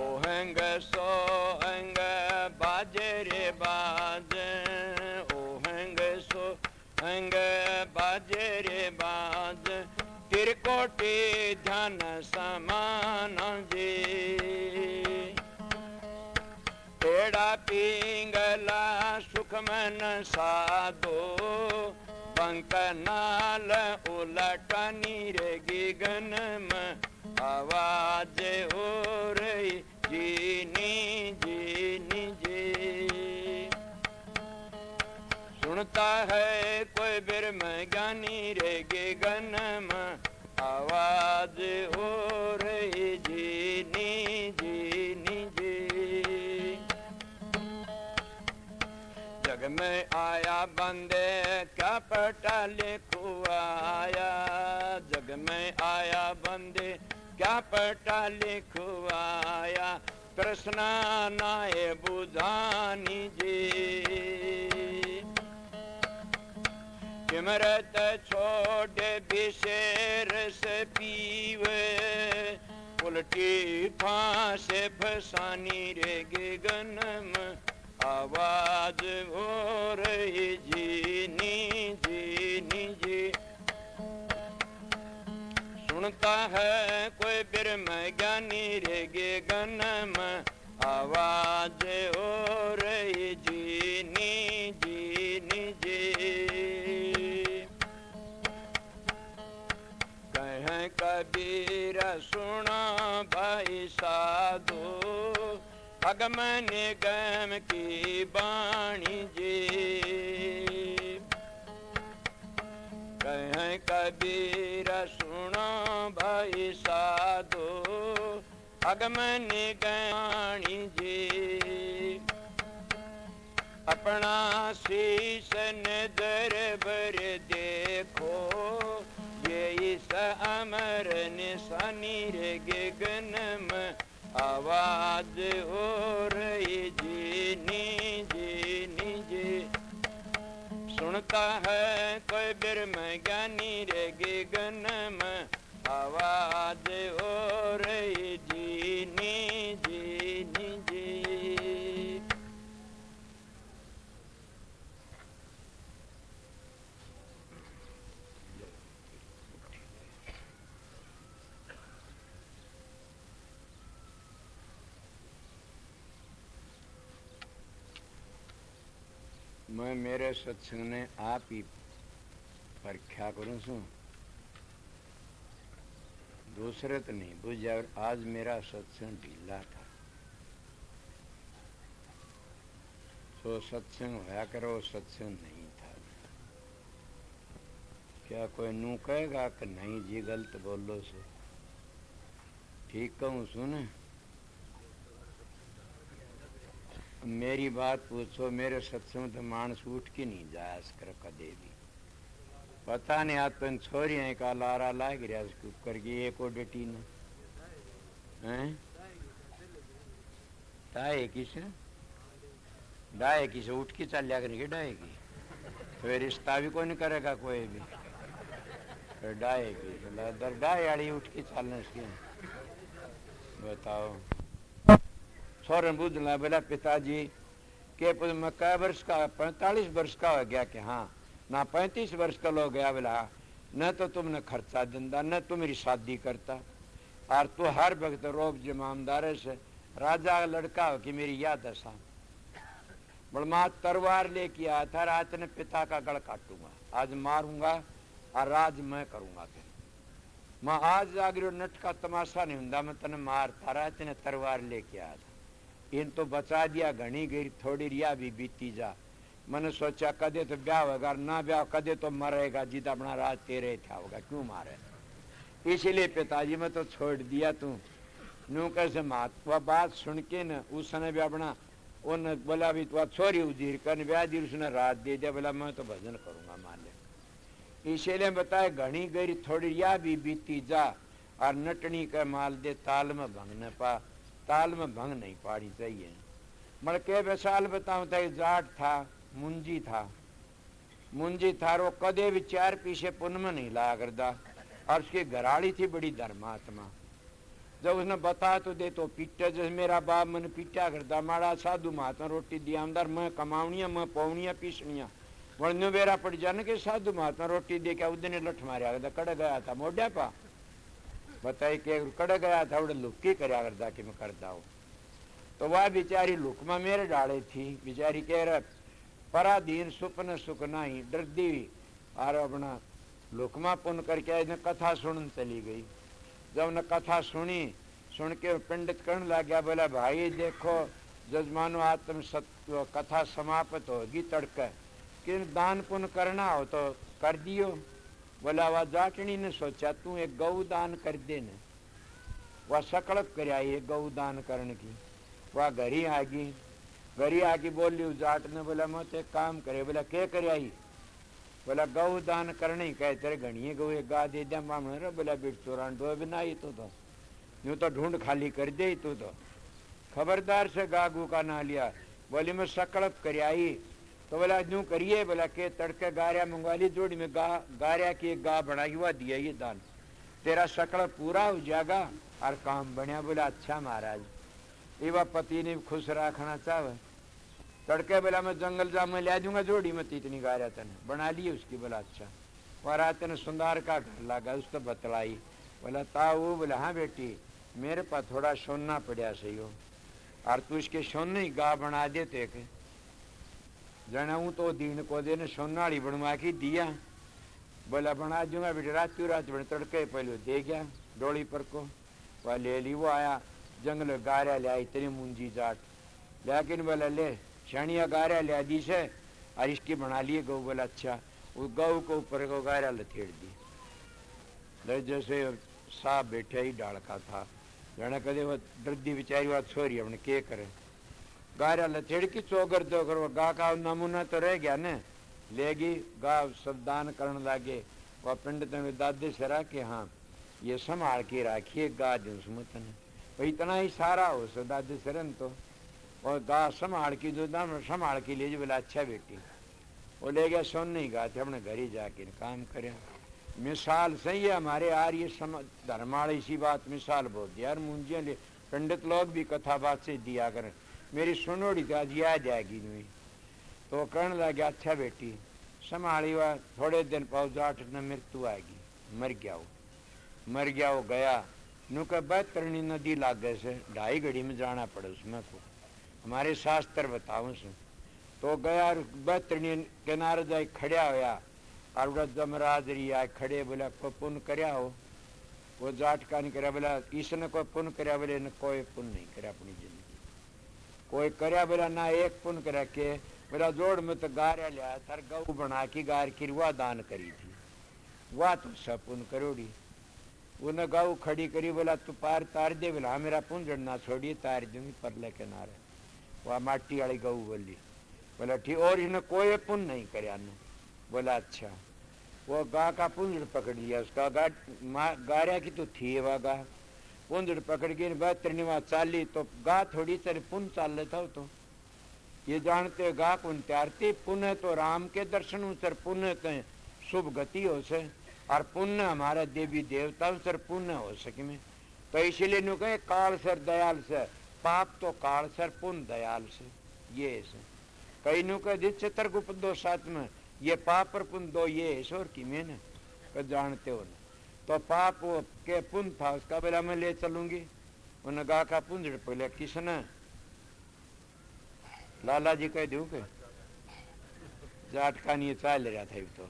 B: ओहंग सोहंग बाजे रे बाज, ओहंग सोहंग बाजे रे बाज, त्रिकोटि ध्यान समान जी। टेढ़ा पिंगला सुख मन साधो, पंक नाल उलटनी रे गगन में आवाज हो रही जीनी जीनी जी। सुनता है कोई ब्रह्म ज्ञानी रे गगन में आवाज हो रही जीनी जीनी जी। जग में आया बंदे क्या पटा लिखवाया, जग में आया बंदे क्या पटा लिखवाया, कृष्ण नाए बुझानी जी। सिमरत छोड़े विशेर से पीवे, उल्टी फांसे फसानी रे गगन में आवाज हो रही जीनी जीनी जी। सुनता है कोई ब्रह्म ज्ञानी रे गगन में आवाज हो रही जीनी जीनी जी। कहें कबीर सुना भाई साधो, अगम निगम की बाणी जी। कहें कबीर सुनो भाई साधो, अगम निगम जी। अपना शीश नजर भर देखो, ये इस अमर निशानी रे गगन में आवाज हो रही जीनी जीनी जी। सुनता है कोई ब्रह्म ज्ञानी रे गगन में आवाज हो रही जीनी जीनी जी। मैं मेरे सत्संग ने आप ही परीक्षा करूं सू, दूसरे तो नहीं बुझ जाए। आज मेरा सत्संग ढीला था, तो सत्संग होया करो, सत्संग नहीं था। क्या कोई नू कहेगा कि नहीं जी गलत बोलो सो? ठीक कहूँ सुन, मेरी बात पूछो, मेरे सत्संग तो मानस उठ के नहीं जाया कर कदे भी। पता नहीं आज तो छोरी है का लारा लाग रहा करके एक और बेटी ने डाए किसे डाए किसे उठ के चल लिया करेगी डाएगी, तो रिश्ता भी कोई नहीं करेगा कोई भी। फिर डाएगी डाए आड़ी उठ के चलने इसके बताओ। सौरन बुझला बोला पिताजी के मैं कै वर्ष का 45 वर्ष का हो गया कि हाँ ना 35 वर्ष का लोग गया बोला न तो तुमने खर्चा दिंदा न तुम्हारी शादी करता और तू हर वक्त रोब जमामदारे से राजा का लड़का हो कि मेरी याद दशा बड़मा तलवार लेके आया था। रात ने पिता का गड़ काटूंगा, आज मारूंगा और राज मैं करूंगा। फिर मैं आज जागरो नट का तमाशा नहीं हुंदा, मैं तने मारता। रात ने तलवार लेके आया था, इन तो बचा दिया, घनी गई थोड़ी रिया भी बीती जा। मैंने सोचा कदे तो ब्याह होगा, ना ब्याह कदे तो मरेगा, जिद अपना राज तेरे था होगा, क्यों मारे। इसीलिए पिताजी मैं तो छोड़ दिया। तू नू कैसे मात वह बात सुन के न उसने भी अपना उन बोला भी तो छोरी उजीर कर ब्याह दी, उसने रात दे दिया। बोला मैं तो भजन करूंगा मान ले। इसीलिए बताए घनी गरी थोड़ी या भी बीती जा और नटनी का माल दे ताल में भंग न पा, ताल में भंग नहीं पाड़ी चाहिए। मर के मिसाल बताऊं तो जाट था, मुंजी था, मुंजी था रो कदे भी चार पीछे पुन में नहीं लाया करता, और उसकी घराड़ी थी बड़ी धर्मात्मा। जब उसने बता तो दे तो पीटे, जैसे मेरा बाप मैंने पीटा करता, माड़ा साधु महात्मा रोटी दिया अंदर मैं कमावनिया मैं पौनिया पीसनिया वरन्यू बेरा पड़ जाने के साधु महात्मा रोटी दे के उदने लठ मारिया करता, कड़ गया था मोढ़ा पा बताई के कड़ गया था उड़े लुक्की करया करता कि मैं करता हूँ। तो वह बेचारी लुकमा मेरे डाले थी, बेचारी कह रहा पराधीन सुपन सुख नहीं डरदी, और अपना लुकमा पुन करके कथा सुन चली गई। जब ने कथा सुनी, सुन के पंडित कहने लग गया, बोला भाई देखो जजमानो आत्म सत्य कथा समाप्त होगी तड़के, कि दान पुण्य करना हो तो कर दियो। बोला वह जाटनी ने सोचा तू एक गौ दान कर दे न, वह सकड़प कर आई गौ दान करने की। वह घरी आगी बोली उस जाट ने, बोला मत एक काम करे। बोला क्या कर आई? बोला गौ दान करने ही कहे तेरे घनी गौ एक गा दे दिया मामने रे। बोला बिट चोरान डो भी ना ही तो यूं तो ढूंढ खाली कर दे तू तो खबरदार से गा गु का ना लिया। बोली मैं सकड़प कर आई। तो बोला यूं करिए, बोला के तड़के गारिया मंगवा ली जोड़ी में गारिया की एक गा बनाई हुआ दिया ये दान, तेरा सकड़प पूरा हो जाएगा और काम बनया। बोला अच्छा महाराज। ये पति ने खुश रखना चाहे तड़के। बोला मैं जंगल जा मैं ले दूंगा जोड़ी में इतनी गारिया तने बना ली उसकी। बोला अच्छा। वह रात ने सुंदर का घर लगा उसको बतलाई। बोला ताऊ? बोला हाँ बेटी मेरे पास थोड़ा सोना पड़ा सही हो, और तू इसके सोने ही गा बना दे तो एक जनाऊँ तो दीन को देने सोनाड़ी बनवा के दिया। बोला बना दूंगा बेटे, रातों रात बने तड़के पहले दे गया डोली पर को। वह ले ली। वो आया जंगल गारिया ले आई इतनी मुंजी जाट, लेकिन बोला ले छानिया गारिया ले दी से और इसकी बना लिए गौ। बोला अच्छा। वो गौ को ऊपर को गारिया लथेड़ दी, जैसे साहब बैठे ही डाल का था जाने कदे वो दर्दी बेचारी बात छोरी हमने के करे। गारिया लथेड़ की चौगर दोगर वो गा का नमूना तो रह गया ने, लेगी गा सब दान करने लगे। वह पंडित में दादे से रहा कि हाँ ये संभाल के राखिए गा दूँ सुमतन भाई इतना ही सारा हो सो दादे सरन तो। और गा संभाल की जो दाम संभाल के लिए बोला अच्छा बेटी। वो ले गया सोन नहीं गाते अपने घर ही जाके काम करे। मिसाल सही है हमारे यार ये धर्माड़ी सी बात मिसाल बहुत दिया यार। मुंजिया ले पंडित लोग भी कथा बात से दिया करें, मेरी सुनोड़ी तो आज आ जाएगी नहीं। तो कहने लगे अच्छा बेटी संभाली हुआ थोड़े दिन पाओ जाट न मृत्यु आएगी। मर गया वो गया नू का बैतरणी नदी लागे से 2.5 घड़ी में जाना पड़े उसमें को हमारे शास्त्र बताओ से। तो गया बैतरणी किनारे जाए खड़ा होया और उड़ा जमराजरी आए खड़े। बोला को पुण्य करया हो? वो जाट का नहीं करया। बोला इसने कोई पुण्य करया? बोले ने कोई पुण्य नहीं करया अपनी जिंदगी कोई करया। बोला ना एक पुण्य करया के? बोला जोड़ में तो गारिया लिया थार गऊ बना की गार की वह दान करी थी, वह तो सब पुण्य करोड़ी। उन्हें गऊ खड़ी करी। बोला तू पार तार दे। बोला मेरा पुण्य ना छोड़िए तार दूंगी परले किनारे। वह माटी वाली गऊ बोली। बोला ठीक और इन्हें कोई पुण्य नहीं करया ने। बोला अच्छा। वो गा का पुंजड़ पकड़ लिया उसका गारिया की तो थी वह गा पुंजड़ पकड़ के बेहतरीन वहां चाली तो गा थोड़ी तरह पुण्य चाल लेता हो। तो ये जानते गा पुण्य त्यारती पुण्य तो राम के दर्शन सर पुण्य तो शुभ गति हो से और पुण्य हमारा देवी देवता सर पुण्य हो सके में। तो इसलिए नु कहे काल सर दयाल से पाप तो काल सर पुण्य दयाल से ये से कई नु कहे चित्रगुप्त दो साथ में ये पाप और पुण्य दो ये ईश्वर की मैंने जानते हो ना। तो पाप के पुण्य था उसका बोला मैं ले चलूंगी। उन्हें गा का पुण्य पहले किसने लाला जी कह दू के जाट का नहीं चाल रहा था। तो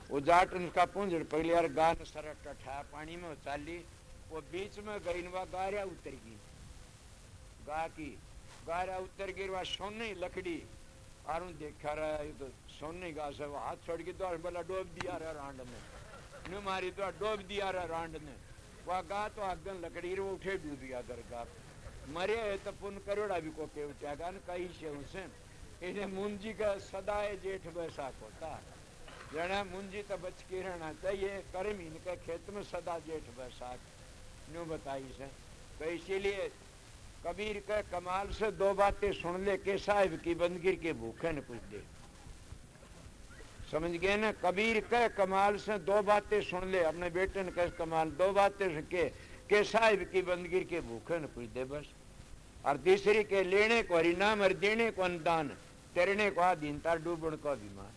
B: वो जाट उसका पुंजड़ पहले यार गा ने सर टठा पानी में चाली वो बीच में गई वह गारिया उतर गई। गा की गारिया उतर गई वह सोने लकड़ी और देखा रहा है तो सोने गा से हाथ छोड़ के तो बोला डोब दिया रहा रांड में नु मारी तो डोब दिया रहा रांड ने। वह गा तो अगन लकड़ी वो उठे डूब गया दरगाह मरे है तो पुन करोड़ा भी को के उठागा न कई से उसे इन्हें मुंजी का सदाए जेठ बैसाख होता जने मुंजी तो बच के रहना चाहिए, कर्म इनके खेत में सदा जेठ बैसाख न्यू बताई से। तो इसीलिए कबीर के कमाल से दो बातें सुन ले के साहिब की बंदगिर के भूखे न कुछ दे। समझ गए ना? कबीर के कमाल से दो बातें सुन ले, अपने बेटे ने कह कमाल दो बातें सुन के साहिब की बंदगिर के भूखे न कुछ दे बस। और तीसरी के लेने को हरिनाम और देने को अनुदान, तैरने को आधीनता, डूबण को अभिमान।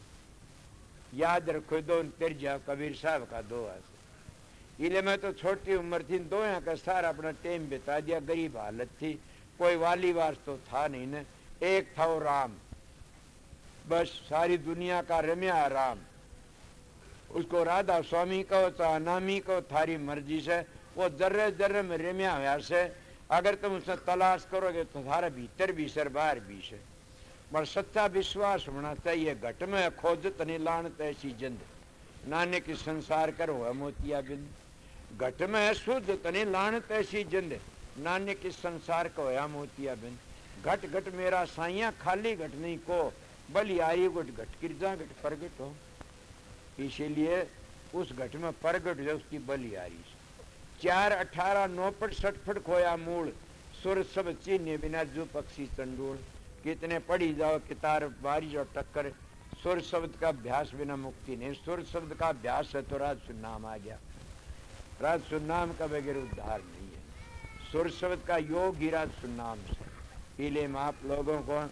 B: याद रखो दो तेरजा कबीर साहब का दो ऐसे। इले में तो छोटी उम्र थी, दो यहाँ का सारा अपना टाइम बिता दिया, गरीब हालत थी, कोई वाली वास तो था नहीं न। एक था वो राम, बस सारी दुनिया का रम्या राम। उसको राधा स्वामी को चाहे नामी को थारी मर्जी से, वो जर्रे जर्रे में रम्या हुआ से। अगर तुम उसे तलाश करोगे तो थारा भीतर भी सर बाहर भी से। पर सच्चा विश्वास होना चाहिए, घट में खोजत नहीं लानत ऐसी जिंद, नानक की संसार करो है मोतिया बिंद। घट में शुद्ध तने लानत ऐसी जिंद, नानक की संसार को है मोतिया बिंद। घट घट मेरा साइया खाली घट नहीं को, बलियारी गुट घट गिरजा घट प्रगट हो। इसीलिए उस घट में प्रगट हो उसकी बलियारी। 4 18 9 फट 60 फट खोया मूल, सुर सब चीने बिना जो पक्षी चंडूल। कितने पढ़ी जाओ कितार बारिश और टक्कर, सुर शब्द का अभ्यास बिना मुक्ति नहीं। सुर शब्द का अभ्यास है तो राज सुन्नाम आ गया, राज सुन्नाम का बगैर उद्धार नहीं है। सुर शब्द का योग ही राज सुन्नाम से। इले में आप लोगों को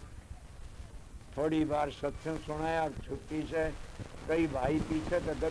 B: थोड़ी बार सत्संग सुनाया, छुट्टी से कई भाई पीछे तो